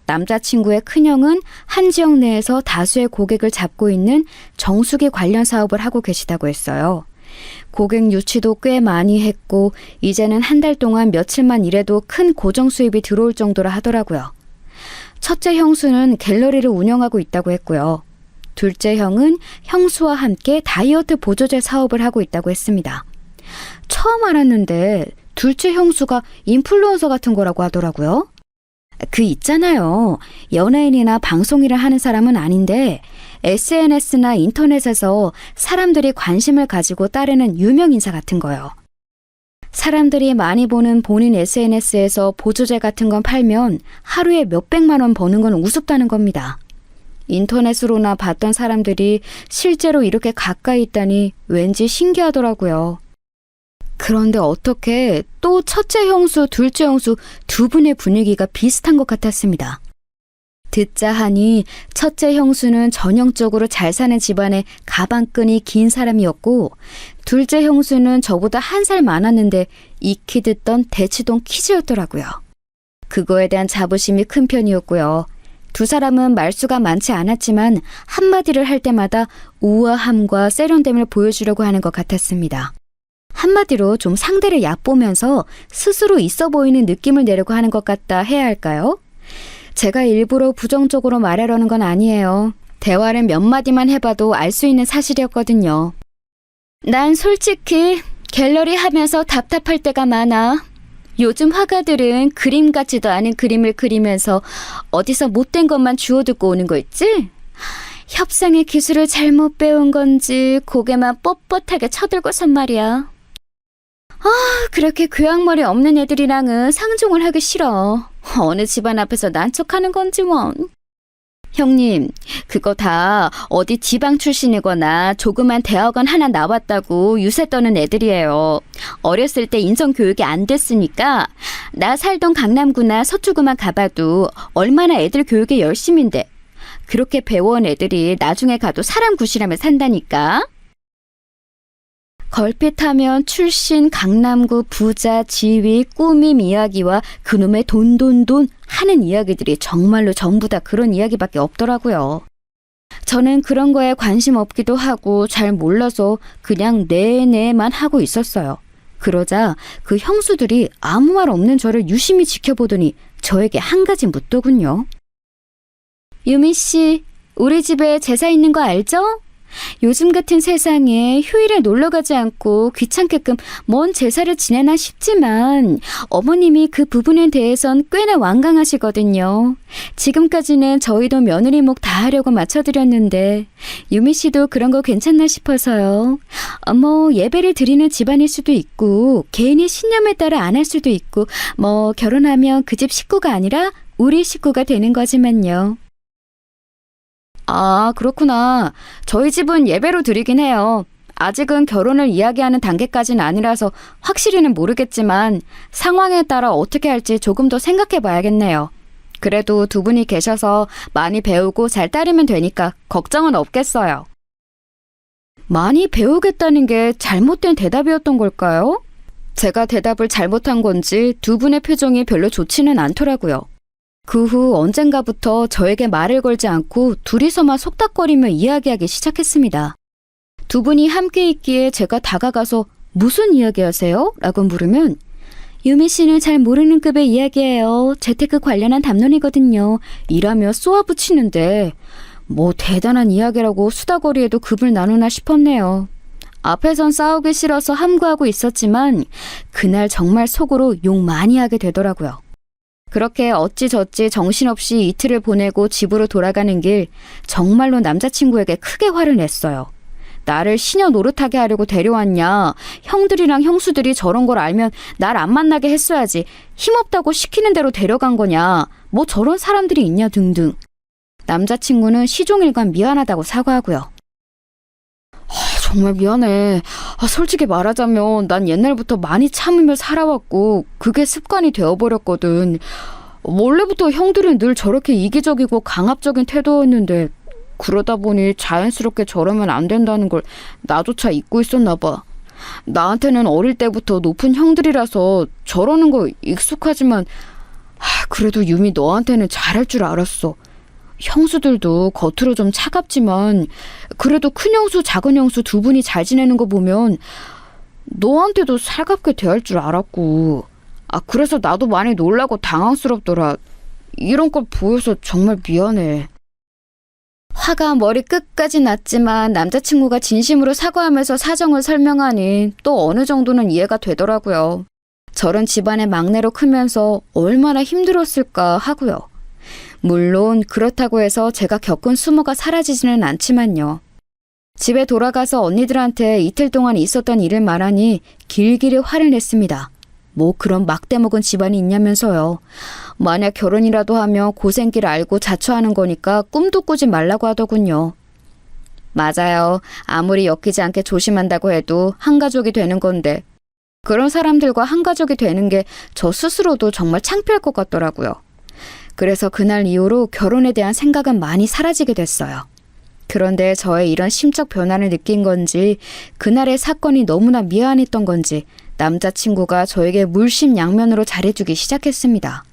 Speaker 2: 남자친구의 큰형은 한 지역 내에서 다수의 고객을 잡고 있는 정수기 관련 사업을 하고 계시다고 했어요. 고객 유치도 꽤 많이 했고 이제는 한 달 동안 며칠만 일해도 큰 고정 수입이 들어올 정도라 하더라고요. 첫째 형수는 갤러리를 운영하고 있다고 했고요. 둘째 형은 형수와 함께 다이어트 보조제 사업을 하고 있다고 했습니다. 처음 알았는데 둘째 형수가 인플루언서 같은 거라고 하더라고요. 그 있잖아요. 연예인이나 방송일을 하는 사람은 아닌데 SNS나 인터넷에서 사람들이 관심을 가지고 따르는 유명 인사 같은 거요. 사람들이 많이 보는 본인 SNS에서 보조제 같은 건 팔면 하루에 몇백만 원 버는 건 우습다는 겁니다. 인터넷으로나 봤던 사람들이 실제로 이렇게 가까이 있다니 왠지 신기하더라고요. 그런데 어떻게 또 첫째 형수, 둘째 형수 두 분의 분위기가 비슷한 것 같았습니다. 듣자 하니 첫째 형수는 전형적으로 잘 사는 집안의 가방끈이 긴 사람이었고 둘째 형수는 저보다 1살 많았는데 익히 듣던 대치동 키즈였더라고요. 그거에 대한 자부심이 큰 편이었고요. 두 사람은 말수가 많지 않았지만 한마디를 할 때마다 우아함과 세련됨을 보여주려고 하는 것 같았습니다. 한마디로 좀 상대를 얕보면서 스스로 있어 보이는 느낌을 내려고 하는 것 같다 해야 할까요? 제가 일부러 부정적으로 말하려는 건 아니에요. 대화를 몇 마디만 해봐도 알 수 있는 사실이었거든요. 난 솔직히 갤러리 하면서 답답할 때가 많아. 요즘 화가들은 그림 같지도 않은 그림을 그리면서 어디서 못된 것만 주워듣고 오는 거 있지? 협상의 기술을 잘못 배운 건지 고개만 뻣뻣하게 쳐들고선 말이야. 그렇게 교양머리 없는 애들이랑은 상종을 하기 싫어. 어느 집안 앞에서 난척하는 건지 원. 형님, 그거 다 어디 지방 출신이거나 조그만 대학원 하나 나왔다고 유세 떠는 애들이에요. 어렸을 때 인성교육이 안 됐으니까 나 살던 강남구나 서초구만 가봐도 얼마나 애들 교육에 열심인데 그렇게 배워온 애들이 나중에 가도 사람 구실하며 산다니까. 걸핏하면 출신, 강남구, 부자, 지위, 꾸밈 이야기와 그놈의 돈 하는 이야기들이 정말로 전부 다 그런 이야기밖에 없더라고요. 저는 그런 거에 관심 없기도 하고 잘 몰라서 그냥 네네만 하고 있었어요. 그러자 그 형수들이 아무 말 없는 저를 유심히 지켜보더니 저에게 한 가지 묻더군요. 유미 씨, 우리 집에 제사 있는 거 알죠? 요즘 같은 세상에 휴일에 놀러 가지 않고 귀찮게끔 뭔 제사를 지내나 싶지만 어머님이 그 부분에 대해선 꽤나 완강하시거든요. 지금까지는 저희도 며느리 목 다 하려고 맞춰드렸는데 유미 씨도 그런 거 괜찮나 싶어서요. 뭐 예배를 드리는 집안일 수도 있고 개인의 신념에 따라 안 할 수도 있고 뭐 결혼하면 그 집 식구가 아니라 우리 식구가 되는 거지만요. 아, 그렇구나. 저희 집은 예배로 드리긴 해요. 아직은 결혼을 이야기하는 단계까지는 아니라서 확실히는 모르겠지만 상황에 따라 어떻게 할지 조금 더 생각해 봐야겠네요. 그래도 두 분이 계셔서 많이 배우고 잘 따르면 되니까 걱정은 없겠어요. 많이 배우겠다는 게 잘못된 대답이었던 걸까요? 제가 대답을 잘못한 건지 두 분의 표정이 별로 좋지는 않더라고요. 그 후 언젠가부터 저에게 말을 걸지 않고 둘이서만 속닥거리며 이야기하기 시작했습니다. 두 분이 함께 있기에 제가 다가가서 무슨 이야기하세요? 라고 물으면 유미 씨는 잘 모르는 급의 이야기예요. 재테크 관련한 담론이거든요. 이라며 쏘아붙이는데 뭐 대단한 이야기라고 수다거리에도 급을 나누나 싶었네요. 앞에선 싸우기 싫어서 함구하고 있었지만 그날 정말 속으로 욕 많이 하게 되더라고요. 그렇게 어찌저찌 정신없이 이틀을 보내고 집으로 돌아가는 길 정말로 남자친구에게 크게 화를 냈어요. 나를 시녀 노릇하게 하려고 데려왔냐. 형들이랑 형수들이 저런 걸 알면 날 안 만나게 했어야지. 힘없다고 시키는 대로 데려간 거냐. 뭐 저런 사람들이 있냐 등등. 남자친구는 시종일관 미안하다고 사과하고요. 정말 미안해. 솔직히 말하자면 난 옛날부터 많이 참으며 살아왔고 그게 습관이 되어버렸거든. 원래부터 형들은 늘 저렇게 이기적이고 강압적인 태도였는데 그러다 보니 자연스럽게 저러면 안 된다는 걸 나조차 잊고 있었나 봐. 나한테는 어릴 때부터 높은 형들이라서 저러는 거 익숙하지만 그래도 유미 너한테는 잘할 줄 알았어. 형수들도 겉으로 좀 차갑지만 그래도 큰 형수 작은 형수 두 분이 잘 지내는 거 보면 너한테도 살갑게 대할 줄 알았고 그래서 나도 많이 놀라고 당황스럽더라. 이런 걸 보여서 정말 미안해. 화가 머리 끝까지 났지만 남자친구가 진심으로 사과하면서 사정을 설명하니 또 어느 정도는 이해가 되더라고요. 저런 집안의 막내로 크면서 얼마나 힘들었을까 하고요. 물론 그렇다고 해서 제가 겪은 수모가 사라지지는 않지만요. 집에 돌아가서 언니들한테 이틀 동안 있었던 일을 말하니 길길이 화를 냈습니다. 뭐 그런 막대먹은 집안이 있냐면서요. 만약 결혼이라도 하면 고생길 알고 자처하는 거니까 꿈도 꾸지 말라고 하더군요. 맞아요. 아무리 엮이지 않게 조심한다고 해도 한 가족이 되는 건데 그런 사람들과 한 가족이 되는 게 저 스스로도 정말 창피할 것 같더라고요. 그래서 그날 이후로 결혼에 대한 생각은 많이 사라지게 됐어요. 그런데 저의 이런 심적 변화를 느낀 건지 그날의 사건이 너무나 미안했던 건지 남자친구가 저에게 물심양면으로 잘해주기 시작했습니다.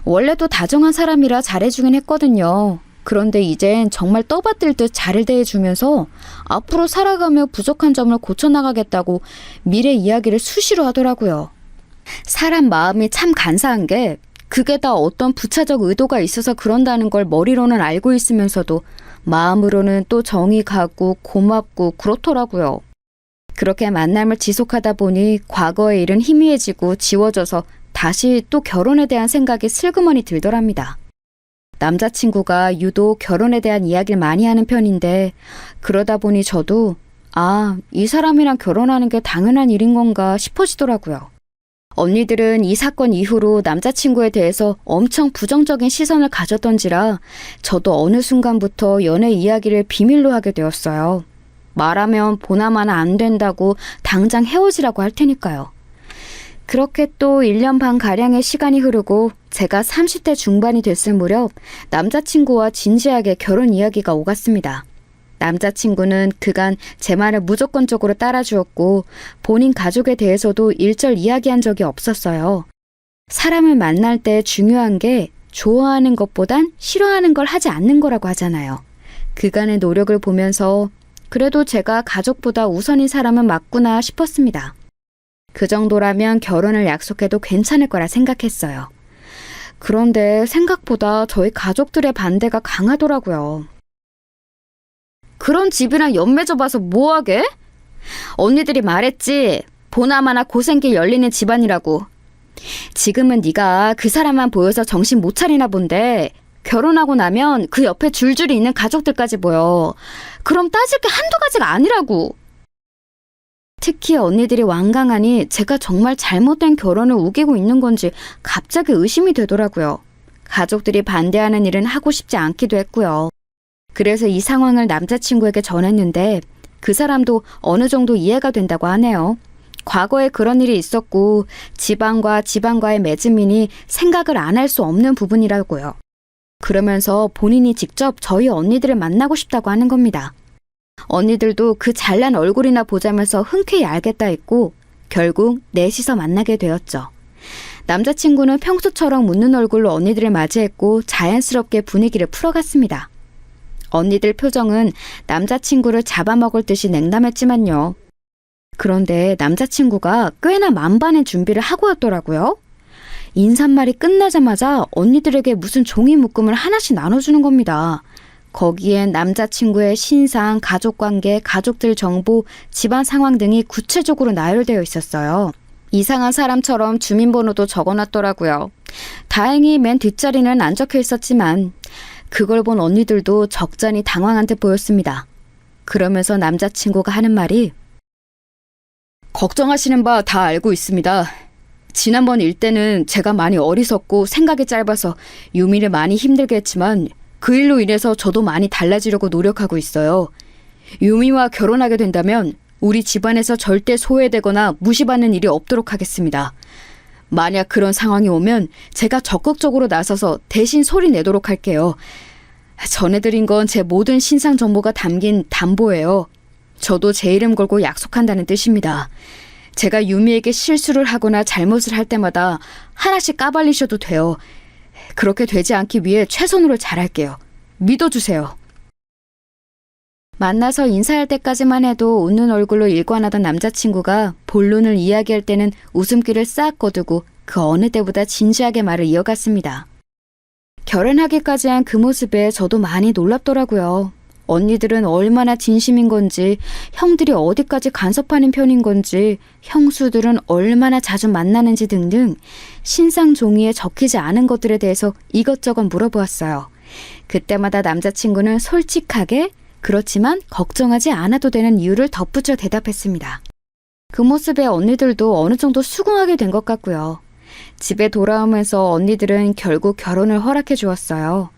Speaker 2: 원래도 다정한 사람이라 잘해주긴 했거든요. 그런데 이젠 정말 떠받들 듯 잘 대해주면서 앞으로 살아가며 부족한 점을 고쳐나가겠다고 미래 이야기를 수시로 하더라고요. 사람 마음이 참 간사한 게 그게 다 어떤 부차적 의도가 있어서 그런다는 걸 머리로는 알고 있으면서도 마음으로는 또 정이 가고 고맙고 그렇더라고요. 그렇게 만남을 지속하다 보니 과거의 일은 희미해지고 지워져서 다시 또 결혼에 대한 생각이 슬그머니 들더랍니다. 남자친구가 유독 결혼에 대한 이야기를 많이 하는 편인데 그러다 보니 저도 아, 이 사람이랑 결혼하는 게 당연한 일인 건가 싶어지더라고요. 언니들은 이 사건 이후로 남자친구에 대해서 엄청 부정적인 시선을 가졌던지라 저도 어느 순간부터 연애 이야기를 비밀로 하게 되었어요. 말하면 보나마나 안 된다고 당장 헤어지라고 할 테니까요. 그렇게 또 1년 반 가량의 시간이 흐르고 제가 30대 중반이 됐을 무렵 남자친구와 진지하게 결혼 이야기가 오갔습니다. 남자친구는 그간 제 말을 무조건적으로 따라주었고 본인 가족에 대해서도 일절 이야기한 적이 없었어요. 사람을 만날 때 중요한 게 좋아하는 것보단 싫어하는 걸 하지 않는 거라고 하잖아요. 그간의 노력을 보면서 그래도 제가 가족보다 우선인 사람은 맞구나 싶었습니다. 그 정도라면 결혼을 약속해도 괜찮을 거라 생각했어요. 그런데 생각보다 저희 가족들의 반대가 강하더라고요. 그런 집이랑 연맺어 봐서 뭐하게? 언니들이 말했지. 보나마나 고생길 열리는 집안이라고. 지금은 네가 그 사람만 보여서 정신 못 차리나 본데 결혼하고 나면 그 옆에 줄줄이 있는 가족들까지 보여. 그럼 따질 게 한두 가지가 아니라고. 특히 언니들이 완강하니 제가 정말 잘못된 결혼을 우기고 있는 건지 갑자기 의심이 되더라고요. 가족들이 반대하는 일은 하고 싶지 않기도 했고요. 그래서 이 상황을 남자친구에게 전했는데 그 사람도 어느 정도 이해가 된다고 하네요. 과거에 그런 일이 있었고 지방과의 맺음이니 생각을 안 할 수 없는 부분이라고요. 그러면서 본인이 직접 저희 언니들을 만나고 싶다고 하는 겁니다. 언니들도 그 잘난 얼굴이나 보자면서 흔쾌히 알겠다 했고 결국 넷이서 만나게 되었죠. 남자친구는 평소처럼 웃는 얼굴로 언니들을 맞이했고 자연스럽게 분위기를 풀어갔습니다. 언니들 표정은 남자친구를 잡아먹을 듯이 냉담했지만요. 그런데 남자친구가 꽤나 만반의 준비를 하고 왔더라고요. 인사말이 끝나자마자 언니들에게 무슨 종이 묶음을 하나씩 나눠주는 겁니다. 거기엔 남자친구의 신상, 가족관계, 가족들 정보, 집안 상황 등이 구체적으로 나열되어 있었어요. 이상한 사람처럼 주민번호도 적어놨더라고요. 다행히 맨 뒷자리는 안 적혀 있었지만 그걸 본 언니들도 적잖이 당황한 듯 보였습니다. 그러면서 남자친구가 하는 말이 걱정하시는 바 다 알고 있습니다. 지난번 일 때는 제가 많이 어리석고 생각이 짧아서 유미를 많이 힘들게 했지만 그 일로 인해서 저도 많이 달라지려고 노력하고 있어요. 유미와 결혼하게 된다면 우리 집안에서 절대 소외되거나 무시받는 일이 없도록 하겠습니다. 만약 그런 상황이 오면 제가 적극적으로 나서서 대신 소리 내도록 할게요. 전해드린 건 제 모든 신상 정보가 담긴 담보예요. 저도 제 이름 걸고 약속한다는 뜻입니다. 제가 유미에게 실수를 하거나 잘못을 할 때마다 하나씩 까발리셔도 돼요. 그렇게 되지 않기 위해 최선으로 잘할게요. 믿어주세요. 만나서 인사할 때까지만 해도 웃는 얼굴로 일관하던 남자친구가 본론을 이야기할 때는 웃음기를 싹 거두고 그 어느 때보다 진지하게 말을 이어갔습니다. 결혼하기까지 한 그 모습에 저도 많이 놀랍더라고요. 언니들은 얼마나 진심인 건지, 형들이 어디까지 간섭하는 편인 건지, 형수들은 얼마나 자주 만나는지 등등 신상 종이에 적히지 않은 것들에 대해서 이것저것 물어보았어요. 그때마다 남자친구는 솔직하게 그렇지만 걱정하지 않아도 되는 이유를 덧붙여 대답했습니다. 그 모습에 언니들도 어느 정도 수긍하게 된 것 같고요. 집에 돌아오면서 언니들은 결국 결혼을 허락해 주었어요.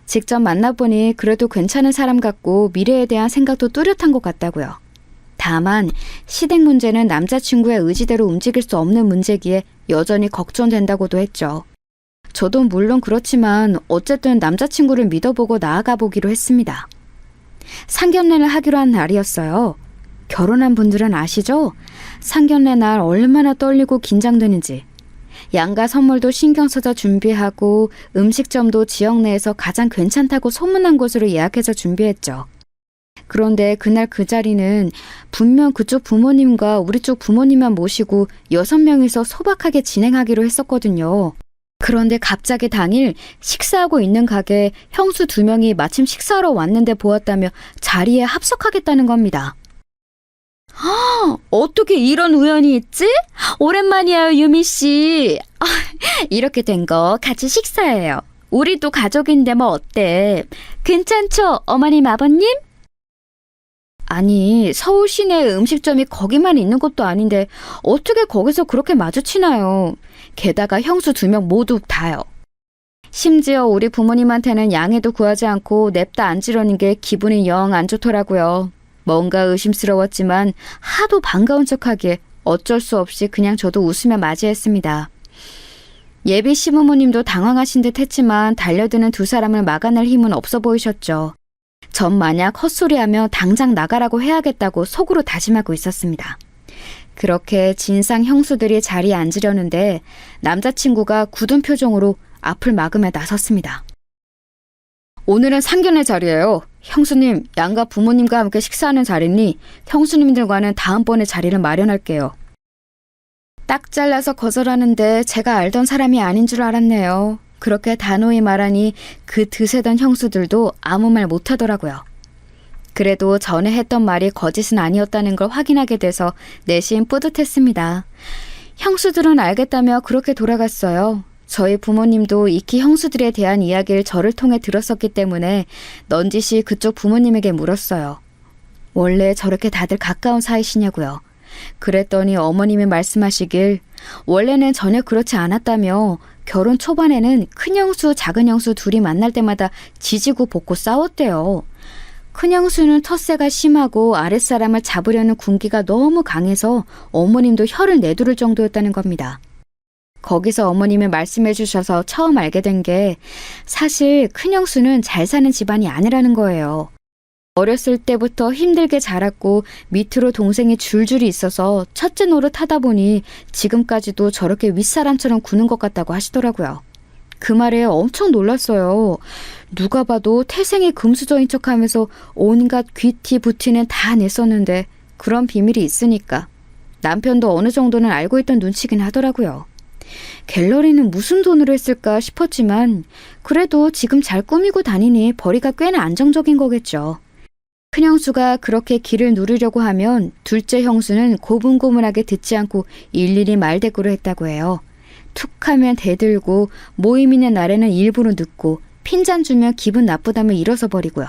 Speaker 2: 직접 만나보니 그래도 괜찮은 사람 같고 미래에 대한 생각도 뚜렷한 것 같다고요. 다만 시댁 문제는 남자친구의 의지대로 움직일 수 없는 문제기에 여전히 걱정된다고도 했죠. 저도 물론 그렇지만 어쨌든 남자친구를 믿어보고 나아가 보기로 했습니다. 상견례를 하기로 한 날이었어요. 결혼한 분들은 아시죠? 상견례 날 얼마나 떨리고 긴장되는지. 양가 선물도 신경 써서 준비하고 음식점도 지역 내에서 가장 괜찮다고 소문난 곳으로 예약해서 준비했죠. 그런데 그날 그 자리는 분명 그쪽 부모님과 우리 쪽 부모님만 모시고 6명이서 소박하게 진행하기로 했었거든요. 그런데 갑자기 당일 식사하고 있는 가게에 형수 2명이 마침 식사하러 왔는데 보았다며 자리에 합석하겠다는 겁니다. 어떻게 이런 우연이 있지? 오랜만이에요, 유미씨. 이렇게 된 거 같이 식사해요. 우리도 가족인데 뭐 어때? 괜찮죠, 어머님, 아버님? 아니, 서울 시내 음식점이 거기만 있는 것도 아닌데 어떻게 거기서 그렇게 마주치나요? 게다가 형수 2명 모두 다요. 심지어 우리 부모님한테는 양해도 구하지 않고 냅다 앉으려는 게 기분이 영 안 좋더라고요. 뭔가 의심스러웠지만 하도 반가운 척하기에 어쩔 수 없이 그냥 저도 웃으며 맞이했습니다. 예비 시부모님도 당황하신 듯 했지만 달려드는 2사람을 막아낼 힘은 없어 보이셨죠. 전 만약 헛소리하며 당장 나가라고 해야겠다고 속으로 다짐하고 있었습니다. 그렇게 진상 형수들이 자리에 앉으려는데 남자친구가 굳은 표정으로 앞을 막으며 나섰습니다. 오늘은 상견례 자리예요. 형수님, 양가 부모님과 함께 식사하는 자리니 형수님들과는 다음번에 자리를 마련할게요. 딱 잘라서 거절하는데 제가 알던 사람이 아닌 줄 알았네요. 그렇게 단호히 말하니 그 드세던 형수들도 아무 말 못하더라고요. 그래도 전에 했던 말이 거짓은 아니었다는 걸 확인하게 돼서 내심 뿌듯했습니다. 형수들은 알겠다며 그렇게 돌아갔어요. 저희 부모님도 익히 형수들에 대한 이야기를 저를 통해 들었었기 때문에 넌지시 그쪽 부모님에게 물었어요. 원래 저렇게 다들 가까운 사이시냐고요. 그랬더니 어머님이 말씀하시길 원래는 전혀 그렇지 않았다며 결혼 초반에는 큰 형수, 작은 형수 둘이 만날 때마다 지지고 볶고 싸웠대요. 큰 형수는 텃세가 심하고 아랫사람을 잡으려는 군기가 너무 강해서 어머님도 혀를 내두를 정도였다는 겁니다. 거기서 어머님이 말씀해 주셔서 처음 알게 된 게 사실 큰 형수는 잘 사는 집안이 아니라는 거예요. 어렸을 때부터 힘들게 자랐고 밑으로 동생이 줄줄이 있어서 첫째 노릇 하다 보니 지금까지도 저렇게 윗사람처럼 구는 것 같다고 하시더라고요. 그 말에 엄청 놀랐어요. 누가 봐도 태생이 금수저인 척하면서 온갖 귀티 부티는 다 냈었는데 그런 비밀이 있으니까 남편도 어느 정도는 알고 있던 눈치긴 하더라고요. 갤러리는 무슨 돈으로 했을까 싶었지만 그래도 지금 잘 꾸미고 다니니 벌이가 꽤나 안정적인 거겠죠. 큰 형수가 그렇게 길을 누르려고 하면 둘째 형수는 고분고분하게 듣지 않고 일일이 말대꾸를 했다고 해요. 툭 하면 대들고 모임 있는 날에는 일부러 늦고 핀잔 주면 기분 나쁘다며 일어서 버리고요.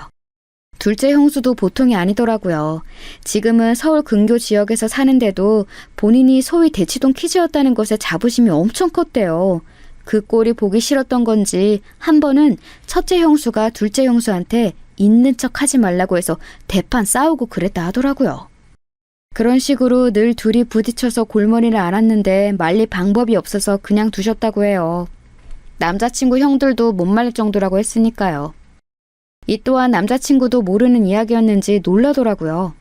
Speaker 2: 둘째 형수도 보통이 아니더라고요. 지금은 서울 근교 지역에서 사는데도 본인이 소위 대치동 키즈였다는 것에 자부심이 엄청 컸대요. 그 꼴이 보기 싫었던 건지 한 번은 첫째 형수가 둘째 형수한테 있는 척 하지 말라고 해서 대판 싸우고 그랬다 하더라고요. 그런 식으로 늘 둘이 부딪혀서 골머리를 앓았는데 말릴 방법이 없어서 그냥 두셨다고 해요. 남자친구 형들도 못 말릴 정도라고 했으니까요. 이 또한 남자친구도 모르는 이야기였는지 놀라더라고요.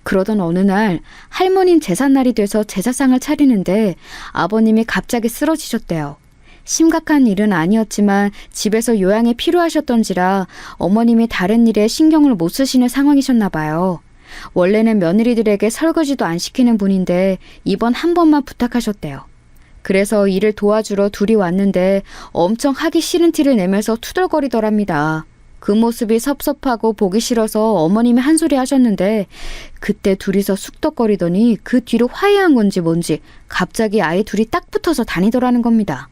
Speaker 2: 그러던 어느 날 할머님 제삿날이 돼서 제사상을 차리는데 아버님이 갑자기 쓰러지셨대요. 심각한 일은 아니었지만 집에서 요양이 필요하셨던지라 어머님이 다른 일에 신경을 못 쓰시는 상황이셨나 봐요. 원래는 며느리들에게 설거지도 안 시키는 분인데 이번 한 번만 부탁하셨대요. 그래서 일을 도와주러 둘이 왔는데 엄청 하기 싫은 티를 내면서 투덜거리더랍니다. 그 모습이 섭섭하고 보기 싫어서 어머님이 한 소리 하셨는데 그때 둘이서 쑥덕거리더니 그 뒤로 화해한 건지 뭔지 갑자기 아이 둘이 딱 붙어서 다니더라는 겁니다.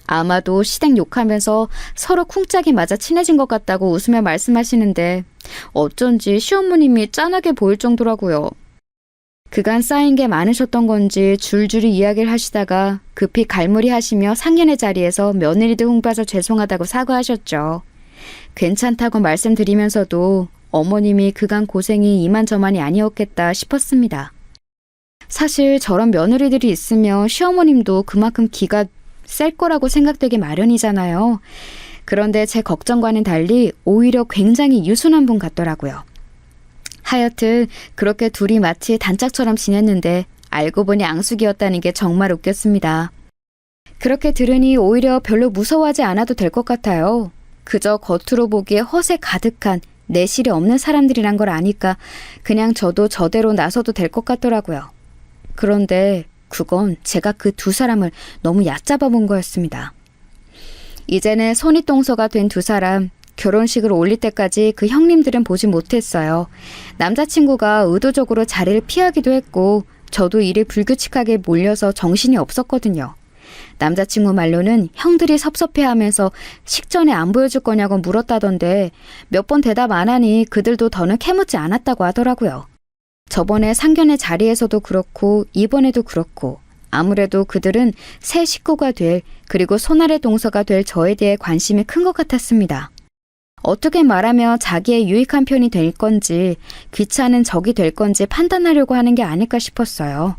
Speaker 2: 아마도 시댁 욕하면서 서로 쿵짝이 맞아 친해진 것 같다고 웃으며 말씀하시는데 어쩐지 시어머님이 짠하게 보일 정도라고요. 그간 쌓인 게 많으셨던 건지 줄줄이 이야기를 하시다가 급히 갈무리 하시며 상견례 자리에서 며느리들 흉봐서 죄송하다고 사과하셨죠. 괜찮다고 말씀드리면서도 어머님이 그간 고생이 이만저만이 아니었겠다 싶었습니다. 사실 저런 며느리들이 있으면 시어머님도 그만큼 기가 셀 거라고 생각되기 마련이잖아요. 그런데 제 걱정과는 달리 오히려 굉장히 유순한 분 같더라고요. 하여튼 그렇게 둘이 마치 단짝처럼 지냈는데 알고 보니 앙숙이었다는 게 정말 웃겼습니다. 그렇게 들으니 오히려 별로 무서워하지 않아도 될 것 같아요. 그저 겉으로 보기에 허세 가득한 내실이 없는 사람들이란 걸 아니까 그냥 저도 저대로 나서도 될 것 같더라고요. 그런데 그건 제가 그 2사람을 너무 얕잡아 본 거였습니다. 이제는 손윗동서가 된 2사람, 결혼식을 올릴 때까지 그 형님들은 보지 못했어요. 남자친구가 의도적으로 자리를 피하기도 했고 저도 일이 불규칙하게 몰려서 정신이 없었거든요. 남자친구 말로는 형들이 섭섭해하면서 식전에 안 보여줄 거냐고 물었다던데 몇 번 대답 안 하니 그들도 더는 캐묻지 않았다고 하더라고요. 저번에 상견례 자리에서도 그렇고 이번에도 그렇고 아무래도 그들은 새 식구가 될 그리고 손아래 동서가 될 저에 대해 관심이 큰 것 같았습니다. 어떻게 말하며 자기의 유익한 편이 될 건지 귀찮은 적이 될 건지 판단하려고 하는 게 아닐까 싶었어요.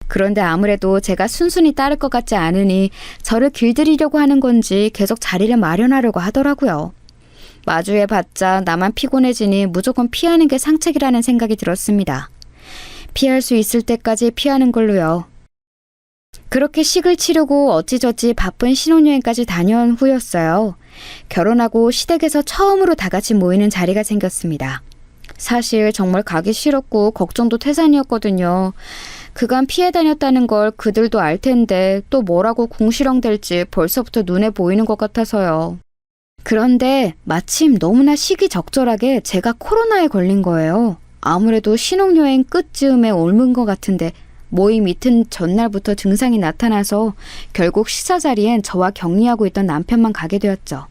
Speaker 2: 그런데 아무래도 제가 순순히 따를 것 같지 않으니 저를 길들이려고 하는 건지 계속 자리를 마련하려고 하더라고요. 마주해봤자 나만 피곤해지니 무조건 피하는 게 상책이라는 생각이 들었습니다. 피할 수 있을 때까지 피하는 걸로요. 그렇게 식을 치르고 어찌저찌 바쁜 신혼여행까지 다녀온 후였어요. 결혼하고 시댁에서 처음으로 다 같이 모이는 자리가 생겼습니다. 사실 정말 가기 싫었고 걱정도 태산이었거든요. 그간 피해 다녔다는 걸 그들도 알 텐데 또 뭐라고 궁시렁댈지 벌써부터 눈에 보이는 것 같아서요. 그런데 마침 너무나 시기적절하게 제가 코로나에 걸린 거예요. 아무래도 신혼여행 끝즈음에 옮은 것 같은데 모임 이틀 전날부터 증상이 나타나서 결국 식사 자리엔 저와 격리하고 있던 남편만 가게 되었죠.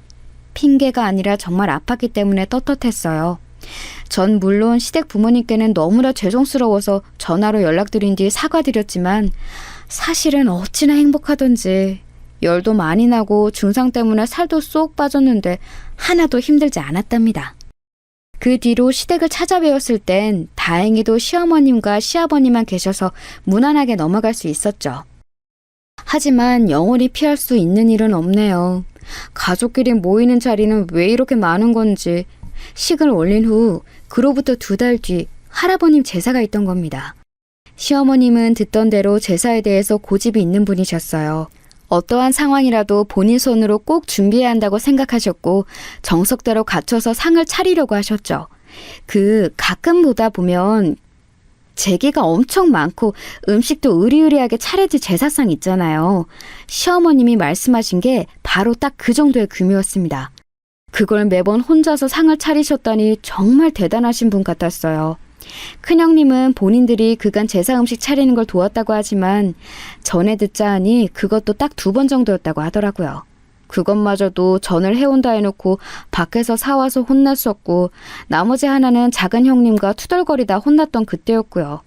Speaker 2: 핑계가 아니라 정말 아팠기 때문에 떳떳했어요. 전 물론 시댁 부모님께는 너무나 죄송스러워서 전화로 연락드린 뒤 사과드렸지만 사실은 어찌나 행복하던지 열도 많이 나고 증상 때문에 살도 쏙 빠졌는데 하나도 힘들지 않았답니다. 그 뒤로 시댁을 찾아뵈었을 땐 다행히도 시어머님과 시아버님만 계셔서 무난하게 넘어갈 수 있었죠. 하지만 영원히 피할 수 있는 일은 없네요. 가족끼리 모이는 자리는 왜 이렇게 많은 건지 식을 올린 후 그로부터 2달 뒤 할아버님 제사가 있던 겁니다. 시어머님은 듣던 대로 제사에 대해서 고집이 있는 분이셨어요. 어떠한 상황이라도 본인 손으로 꼭 준비해야 한다고 생각하셨고 정석대로 갖춰서 상을 차리려고 하셨죠. 가끔 보다 보면 제기가 엄청 많고 음식도 으리으리하게 차려질 제사상 있잖아요. 시어머님이 말씀하신 게 바로 딱 그 정도의 규모였습니다. 그걸 매번 혼자서 상을 차리셨다니 정말 대단하신 분 같았어요. 큰형님은 본인들이 그간 제사 음식 차리는 걸 도왔다고 하지만 전에 듣자 하니 그것도 딱 2번 정도였다고 하더라고요. 그것마저도 전을 해온다 해놓고 밖에서 사와서 혼났었고 나머지 하나는 작은 형님과 투덜거리다 혼났던 그때였고요.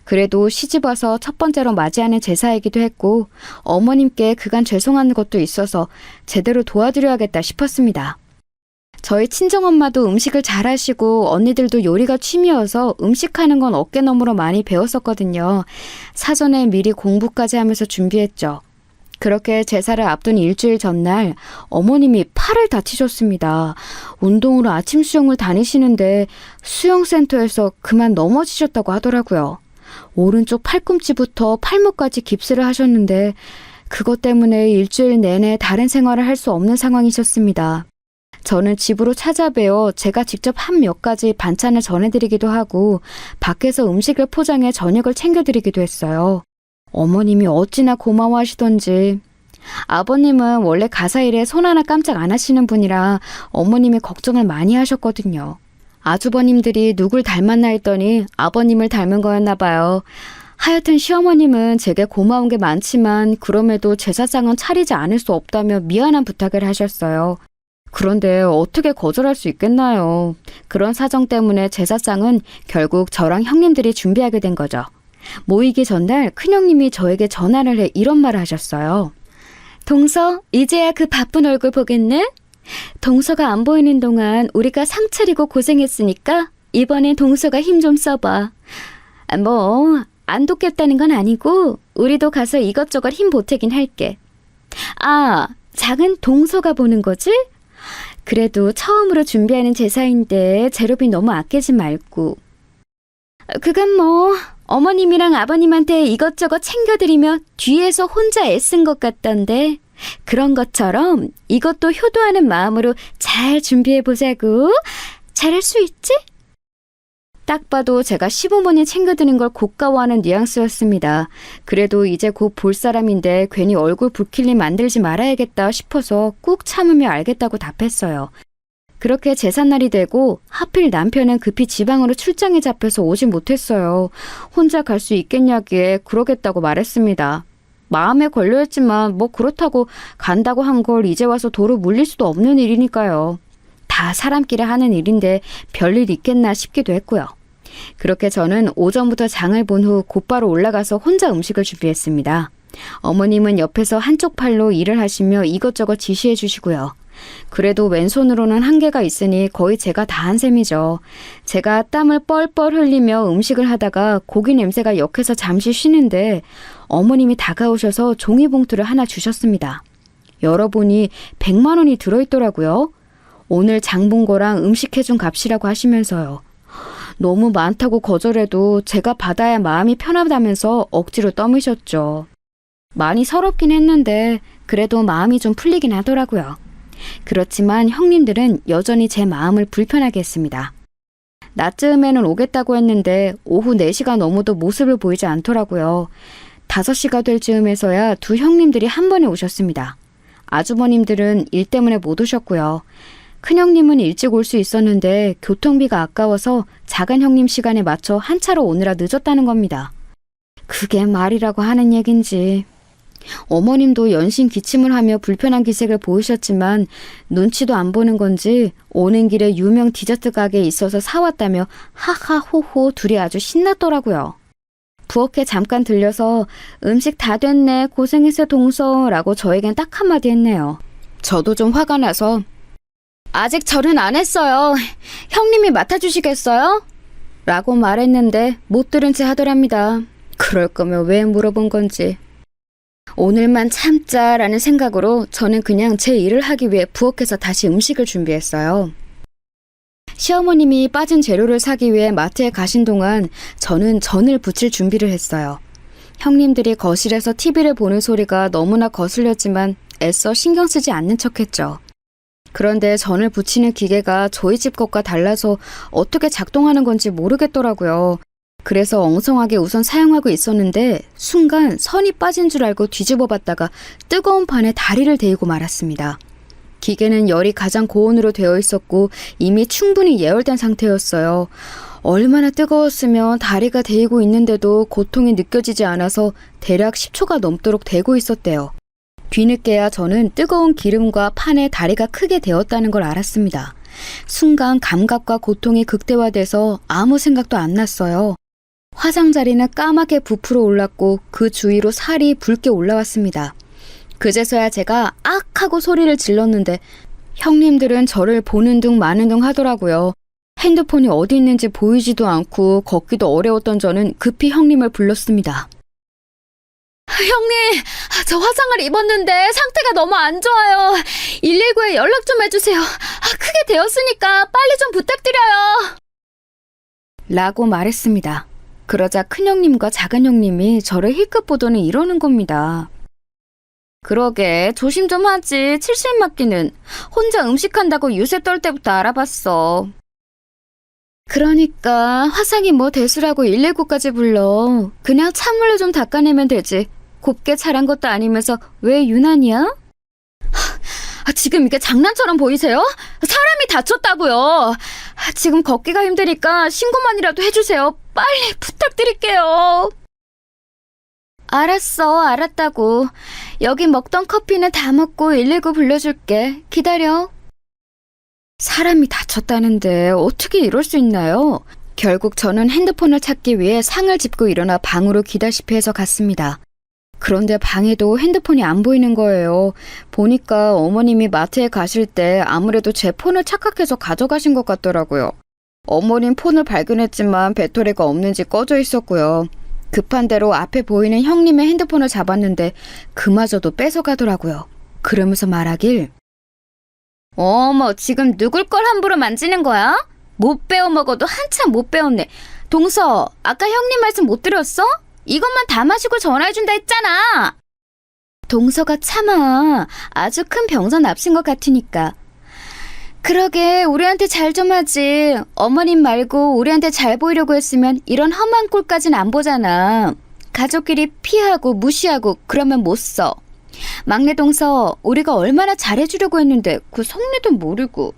Speaker 2: 그래도 시집와서 첫 번째로 맞이하는 제사이기도 했고 어머님께 그간 죄송한 것도 있어서 제대로 도와드려야겠다 싶었습니다. 저희 친정엄마도 음식을 잘하시고 언니들도 요리가 취미여서 음식하는 건 어깨너머로 많이 배웠었거든요. 사전에 미리 공부까지 하면서 준비했죠. 그렇게 제사를 앞둔 일주일 전날 어머님이 팔을 다치셨습니다. 운동으로 아침 수영을 다니시는데 수영센터에서 그만 넘어지셨다고 하더라고요. 오른쪽 팔꿈치부터 팔목까지 깁스를 하셨는데 그것 때문에 일주일 내내 다른 생활을 할 수 없는 상황이셨습니다. 저는 집으로 찾아뵈어 제가 직접 한 몇 가지 반찬을 전해드리기도 하고 밖에서 음식을 포장해 저녁을 챙겨드리기도 했어요. 어머님이 어찌나 고마워하시던지. 아버님은 원래 가사일에 손 하나 깜짝 안 하시는 분이라 어머님이 걱정을 많이 하셨거든요. 아주버님들이 누굴 닮았나 했더니 아버님을 닮은 거였나 봐요. 하여튼 시어머님은 제게 고마운 게 많지만 그럼에도 제사상은 차리지 않을 수 없다며 미안한 부탁을 하셨어요. 그런데 어떻게 거절할 수 있겠나요? 그런 사정 때문에 제사상은 결국 저랑 형님들이 준비하게 된 거죠. 모이기 전날 큰형님이 저에게 전화를 해 이런 말을 하셨어요. 동서, 이제야 그 바쁜 얼굴 보겠네? 동서가 안 보이는 동안 우리가 상 차리고 고생했으니까 이번엔 동서가 힘 좀 써봐. 안 돕겠다는 건 아니고 우리도 가서 이것저것 힘 보태긴 할게. 아, 장은 동서가 보는 거지? 그래도 처음으로 준비하는 제사인데 재료비 너무 아끼지 말고. 그건 어머님이랑 아버님한테 이것저것 챙겨드리며 뒤에서 혼자 애쓴 것 같던데 그런 것처럼 이것도 효도하는 마음으로 잘 준비해보자고. 잘할 수 있지? 딱 봐도 제가 시부모님 챙겨드는 걸 고가워하는 뉘앙스였습니다. 그래도 이제 곧 볼 사람인데 괜히 얼굴 붉힐림 만들지 말아야겠다 싶어서 꾹 참으며 알겠다고 답했어요. 그렇게 제삿날이 되고 하필 남편은 급히 지방으로 출장에 잡혀서 오지 못했어요. 혼자 갈 수 있겠냐기에 그러겠다고 말했습니다. 마음에 걸려있지만 그렇다고 간다고 한 걸 이제 와서 도로 물릴 수도 없는 일이니까요. 다 사람끼리 하는 일인데 별일 있겠나 싶기도 했고요. 그렇게 저는 오전부터 장을 본 후 곧바로 올라가서 혼자 음식을 준비했습니다. 어머님은 옆에서 한쪽 팔로 일을 하시며 이것저것 지시해 주시고요. 그래도 왼손으로는 한계가 있으니 거의 제가 다 한 셈이죠. 제가 땀을 뻘뻘 흘리며 음식을 하다가 고기 냄새가 역해서 잠시 쉬는데 어머님이 다가오셔서 종이봉투를 하나 주셨습니다. 열어보니 100만 원이 들어있더라고요. 오늘 장 본 거랑 음식 해준 값이라고 하시면서요. 너무 많다고 거절해도 제가 받아야 마음이 편하다면서 억지로 떠미셨죠. 많이 서럽긴 했는데 그래도 마음이 좀 풀리긴 하더라고요. 그렇지만 형님들은 여전히 제 마음을 불편하게 했습니다. 낮즈음에는 오겠다고 했는데 오후 4시가 넘어도 모습을 보이지 않더라고요. 5시가 될 즈음에서야 두 형님들이 한 번에 오셨습니다. 아주버님들은 일 때문에 못 오셨고요. 큰형님은 일찍 올 수 있었는데 교통비가 아까워서 작은 형님 시간에 맞춰 한 차로 오느라 늦었다는 겁니다. 그게 말이라고 하는 얘긴지. 어머님도 연신 기침을 하며 불편한 기색을 보이셨지만 눈치도 안 보는 건지 오는 길에 유명 디저트 가게에 있어서 사왔다며 하하호호 둘이 아주 신났더라고요. 부엌에 잠깐 들려서 음식 다 됐네 고생했어 동서라고 저에겐 딱 한마디 했네요. 저도 좀 화가 나서 아직 절은 안 했어요. 형님이 맡아주시겠어요? 라고 말했는데 못 들은 채 하더랍니다. 그럴 거면 왜 물어본 건지. 오늘만 참자라는 생각으로 저는 그냥 제 일을 하기 위해 부엌에서 다시 음식을 준비했어요. 시어머님이 빠진 재료를 사기 위해 마트에 가신 동안 저는 전을 부칠 준비를 했어요. 형님들이 거실에서 TV를 보는 소리가 너무나 거슬렸지만 애써 신경 쓰지 않는 척했죠. 그런데 전을 부치는 기계가 저희 집 것과 달라서 어떻게 작동하는 건지 모르겠더라고요. 그래서 엉성하게 우선 사용하고 있었는데 순간 선이 빠진 줄 알고 뒤집어 봤다가 뜨거운 판에 다리를 데이고 말았습니다. 기계는 열이 가장 고온으로 되어 있었고 이미 충분히 예열된 상태였어요. 얼마나 뜨거웠으면 다리가 데이고 있는데도 고통이 느껴지지 않아서 대략 10초가 넘도록 데고 있었대요. 뒤늦게야 저는 뜨거운 기름과 판에 다리가 크게 데었다는 걸 알았습니다. 순간 감각과 고통이 극대화돼서 아무 생각도 안 났어요. 화상자리는 까맣게 부풀어 올랐고 그 주위로 살이 붉게 올라왔습니다. 그제서야 제가 악 하고 소리를 질렀는데 형님들은 저를 보는 둥 마는 둥 하더라고요. 핸드폰이 어디 있는지 보이지도 않고 걷기도 어려웠던 저는 급히 형님을 불렀습니다. 형님, 저 화상을 입었는데 상태가 너무 안 좋아요. 119에 연락 좀 해주세요. 크게 되었으니까 빨리 좀 부탁드려요. 라고 말했습니다. 그러자 큰형님과 작은형님이 저를 힐끗 보더니 이러는 겁니다. 그러게 조심 좀 하지. 칠실 맞기는. 혼자 음식한다고 유세 떨 때부터 알아봤어. 그러니까 화상이 뭐 대수라고 119까지 불러. 그냥 찬물로 좀 닦아내면 되지. 곱게 자란 것도 아니면서 왜 유난이야? 지금 이게 장난처럼 보이세요? 사람이 다쳤다고요. 지금 걷기가 힘드니까 신고만이라도 해주세요. 빨리 부탁드릴게요. 알았어, 알았다고. 여기 먹던 커피는 다 먹고 119 불러줄게. 기다려. 사람이 다쳤다는데 어떻게 이럴 수 있나요? 결국 저는 핸드폰을 찾기 위해 상을 짚고 일어나 방으로 기다시피 해서 갔습니다. 그런데 방에도 핸드폰이 안 보이는 거예요. 보니까 어머님이 마트에 가실 때 아무래도 제 폰을 착각해서 가져가신 것 같더라고요. 어머님 폰을 발견했지만 배터리가 없는지 꺼져 있었고요. 급한 대로 앞에 보이는 형님의 핸드폰을 잡았는데 그마저도 뺏어가더라고요. 그러면서 말하길 어머, 지금 누굴 걸 함부로 만지는 거야? 못 배워 먹어도 한참 못 배웠네. 동서, 아까 형님 말씀 못 들었어? 이것만 다 마시고 전화해준다 했잖아. 동서가 참아. 아주 큰 병선 앞신 것 같으니까. 그러게 우리한테 잘 좀 하지. 어머님 말고 우리한테 잘 보이려고 했으면 이런 험한 꼴까진 안 보잖아. 가족끼리 피하고 무시하고 그러면 못 써. 막내 동서, 우리가 얼마나 잘해주려고 했는데 그 속내도 모르고.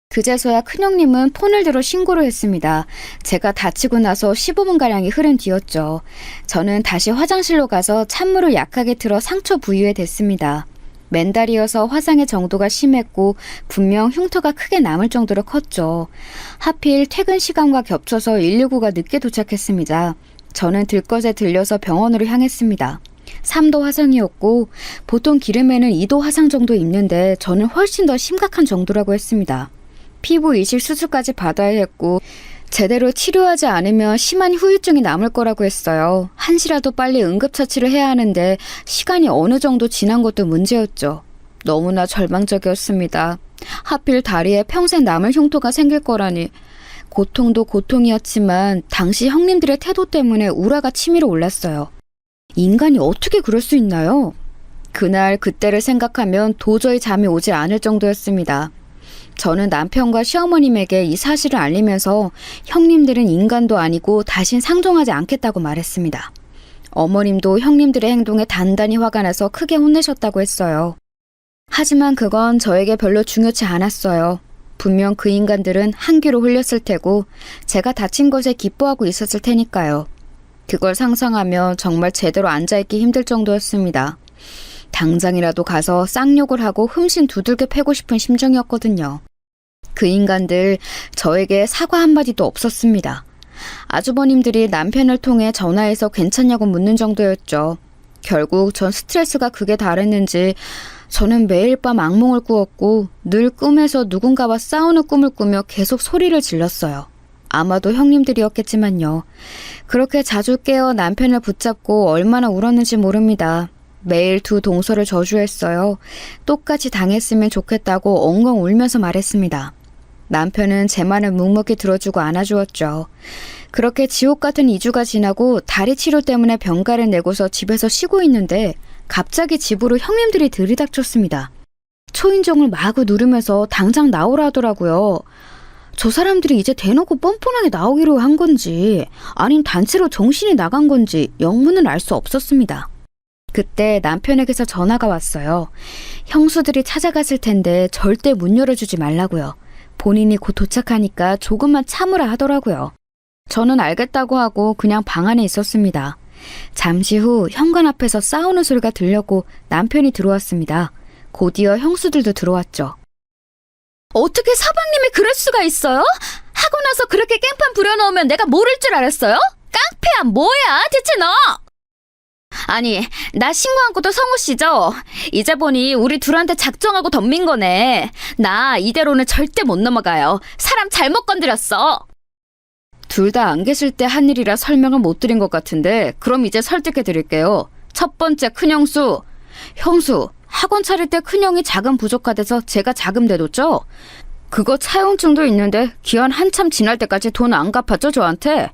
Speaker 2: 그제서야 큰형님은 폰을 들어 신고를 했습니다. 제가 다치고 나서 15분가량이 흐른 뒤였죠. 저는 다시 화장실로 가서 찬물을 약하게 틀어 상처 부위에 댔습니다. 맨달이어서 화상의 정도가 심했고 분명 흉터가 크게 남을 정도로 컸죠. 하필 퇴근 시간과 겹쳐서 119가 늦게 도착했습니다. 저는 들것에 들려서 병원으로 향했습니다. 3도 화상이었고 보통 기름에는 2도 화상 정도 있는데 저는 훨씬 더 심각한 정도라고 했습니다. 피부 이식 수술까지 받아야 했고 제대로 치료하지 않으면 심한 후유증이 남을 거라고 했어요. 한시라도 빨리 응급처치를 해야 하는데 시간이 어느 정도 지난 것도 문제였죠. 너무나 절망적이었습니다. 하필 다리에 평생 남을 흉터가 생길 거라니. 고통도 고통이었지만 당시 형님들의 태도 때문에 우라가 치밀어 올랐어요. 인간이 어떻게 그럴 수 있나요? 그날 그때를 생각하면 도저히 잠이 오지 않을 정도였습니다. 저는 남편과 시어머님에게 이 사실을 알리면서 형님들은 인간도 아니고 다신 상종하지 않겠다고 말했습니다. 어머님도 형님들의 행동에 단단히 화가 나서 크게 혼내셨다고 했어요. 하지만 그건 저에게 별로 중요치 않았어요. 분명 그 인간들은 한귀로 흘렸을 테고 제가 다친 것에 기뻐하고 있었을 테니까요. 그걸 상상하며 정말 제대로 앉아있기 힘들 정도였습니다. 당장이라도 가서 쌍욕을 하고 흠씬 두들겨 패고 싶은 심정이었거든요. 그 인간들 저에게 사과 한마디도 없었습니다. 아주버님들이 남편을 통해 전화해서 괜찮냐고 묻는 정도였죠. 결국 전 스트레스가 극에 달했는지 저는 매일 밤 악몽을 꾸었고 늘 꿈에서 누군가와 싸우는 꿈을 꾸며 계속 소리를 질렀어요. 아마도 형님들이었겠지만요. 그렇게 자주 깨어 남편을 붙잡고 얼마나 울었는지 모릅니다. 매일 두 동서를 저주했어요. 똑같이 당했으면 좋겠다고 엉엉 울면서 말했습니다. 남편은 제 말을 묵묵히 들어주고 안아주었죠. 그렇게 지옥 같은 2주가 지나고 다리 치료 때문에 병가를 내고서 집에서 쉬고 있는데 갑자기 집으로 형님들이 들이닥쳤습니다. 초인종을 마구 누르면서 당장 나오라 하더라고요. 저 사람들이 이제 대놓고 뻔뻔하게 나오기로 한 건지 아님 단체로 정신이 나간 건지 영문은 알 수 없었습니다. 그때 남편에게서 전화가 왔어요. 형수들이 찾아갔을 텐데 절대 문 열어주지 말라고요. 본인이 곧 도착하니까 조금만 참으라 하더라고요. 저는 알겠다고 하고 그냥 방 안에 있었습니다. 잠시 후 현관 앞에서 싸우는 소리가 들렸고 남편이 들어왔습니다. 곧이어 형수들도 들어왔죠. 어떻게 사방님이 그럴 수가 있어요? 하고 나서 그렇게 깽판 부려놓으면 내가 모를 줄 알았어요? 깡패야 뭐야 대체 너? 아니 나 신고한 것도 성우 씨죠? 이제 보니 우리 둘한테 작정하고 덤빈 거네. 나 이대로는 절대 못 넘어가요. 사람 잘못 건드렸어. 둘 다 안 계실 때 한 일이라 설명을 못 드린 것 같은데 그럼 이제 설득해 드릴게요. 첫 번째 큰형수. 형수 학원 차릴 때 큰형이 자금 부족하대서 제가 자금 내뒀죠? 그거 차용증도 있는데 기한 한참 지날 때까지 돈 안 갚았죠 저한테?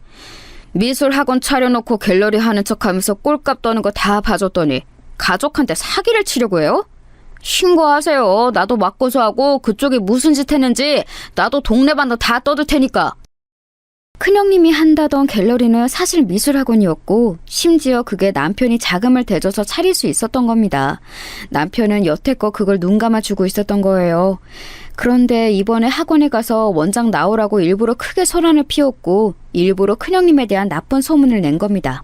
Speaker 2: 미술 학원 차려놓고 갤러리 하는 척하면서 꼴값 떠는 거 다 봐줬더니 가족한테 사기를 치려고 해요? 신고하세요. 나도 맞고소하고 그쪽이 무슨 짓 했는지 나도 동네반도 다 떠들 테니까. 큰형님이 한다던 갤러리는 사실 미술학원이었고 심지어 그게 남편이 자금을 대줘서 차릴 수 있었던 겁니다. 남편은 여태껏 그걸 눈 감아주고 있었던 거예요. 그런데 이번에 학원에 가서 원장 나오라고 일부러 크게 소란을 피웠고 일부러 큰형님에 대한 나쁜 소문을 낸 겁니다.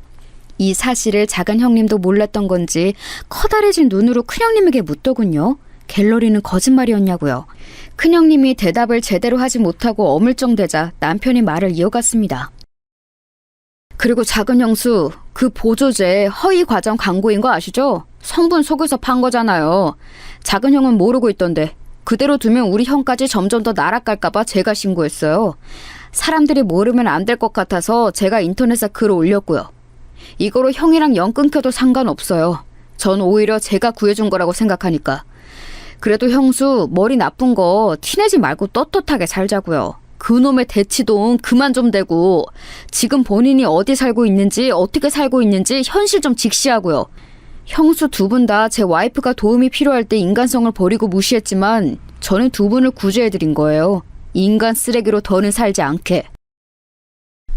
Speaker 2: 이 사실을 작은 형님도 몰랐던 건지 커다래진 눈으로 큰형님에게 묻더군요. 갤러리는 거짓말이었냐고요. 큰형님이 대답을 제대로 하지 못하고 어물쩡대자 남편이 말을 이어갔습니다. 그리고 작은 형수, 그 보조제 허위 과정 광고인 거 아시죠? 성분 속여서 판 거잖아요. 작은 형은 모르고 있던데 그대로 두면 우리 형까지 점점 더 날아갈까봐 제가 신고했어요. 사람들이 모르면 안 될 것 같아서 제가 인터넷에 글을 올렸고요. 이거로 형이랑 연 끊겨도 상관없어요. 전 오히려 제가 구해준 거라고 생각하니까. 그래도 형수 머리 나쁜 거 티내지 말고 떳떳하게 살자고요. 그놈의 대치동 그만 좀 대고 지금 본인이 어디 살고 있는지 어떻게 살고 있는지 현실 좀 직시하고요. 형수 두 분 다 제 와이프가 도움이 필요할 때 인간성을 버리고 무시했지만 저는 두 분을 구제해드린 거예요. 인간 쓰레기로 더는 살지 않게.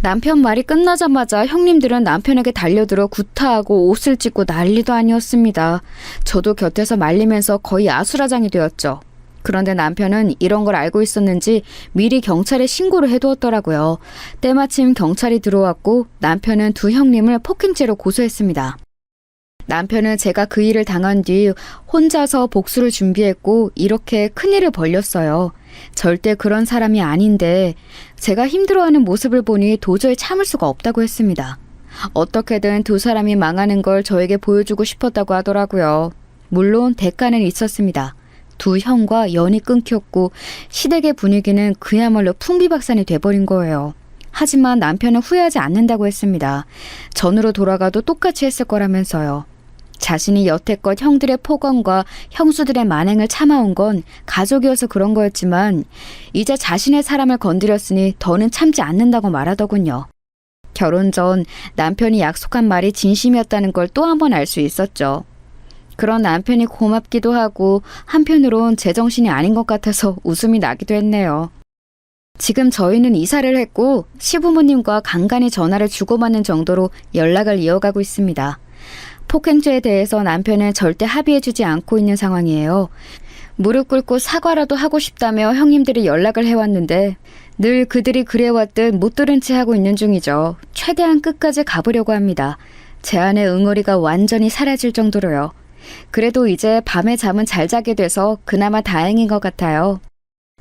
Speaker 2: 남편 말이 끝나자마자 형님들은 남편에게 달려들어 구타하고 옷을 찢고 난리도 아니었습니다. 저도 곁에서 말리면서 거의 아수라장이 되었죠. 그런데 남편은 이런 걸 알고 있었는지 미리 경찰에 신고를 해두었더라고요. 때마침 경찰이 들어왔고 남편은 두 형님을 폭행죄로 고소했습니다. 남편은 제가 그 일을 당한 뒤 혼자서 복수를 준비했고 이렇게 큰일을 벌렸어요. 절대 그런 사람이 아닌데 제가 힘들어하는 모습을 보니 도저히 참을 수가 없다고 했습니다. 어떻게든 두 사람이 망하는 걸 저에게 보여주고 싶었다고 하더라고요. 물론 대가는 있었습니다. 두 형과 연이 끊겼고 시댁의 분위기는 그야말로 풍비박산이 돼버린 거예요. 하지만 남편은 후회하지 않는다고 했습니다. 전으로 돌아가도 똑같이 했을 거라면서요. 자신이 여태껏 형들의 폭언과 형수들의 만행을 참아온 건 가족이어서 그런 거였지만 이제 자신의 사람을 건드렸으니 더는 참지 않는다고 말하더군요. 결혼 전 남편이 약속한 말이 진심이었다는 걸 또 한 번 알 수 있었죠. 그런 남편이 고맙기도 하고 한편으론 제정신이 아닌 것 같아서 웃음이 나기도 했네요. 지금 저희는 이사를 했고 시부모님과 간간히 전화를 주고받는 정도로 연락을 이어가고 있습니다. 폭행죄에 대해서 남편은 절대 합의해주지 않고 있는 상황이에요. 무릎 꿇고 사과라도 하고 싶다며 형님들이 연락을 해왔는데 늘 그들이 그래왔듯 못 들은 채 하고 있는 중이죠. 최대한 끝까지 가보려고 합니다. 제 안의 응어리가 완전히 사라질 정도로요. 그래도 이제 밤에 잠은 잘 자게 돼서 그나마 다행인 것 같아요.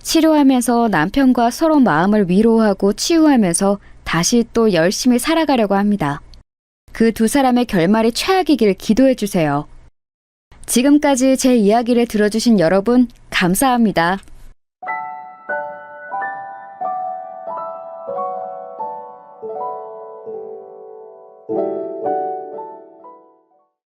Speaker 2: 치료하면서 남편과 서로 마음을 위로하고 치유하면서 다시 또 열심히 살아가려고 합니다. 그 두 사람의 결말이 최악이길 기도해 주세요. 지금까지 제 이야기를 들어주신 여러분, 감사합니다.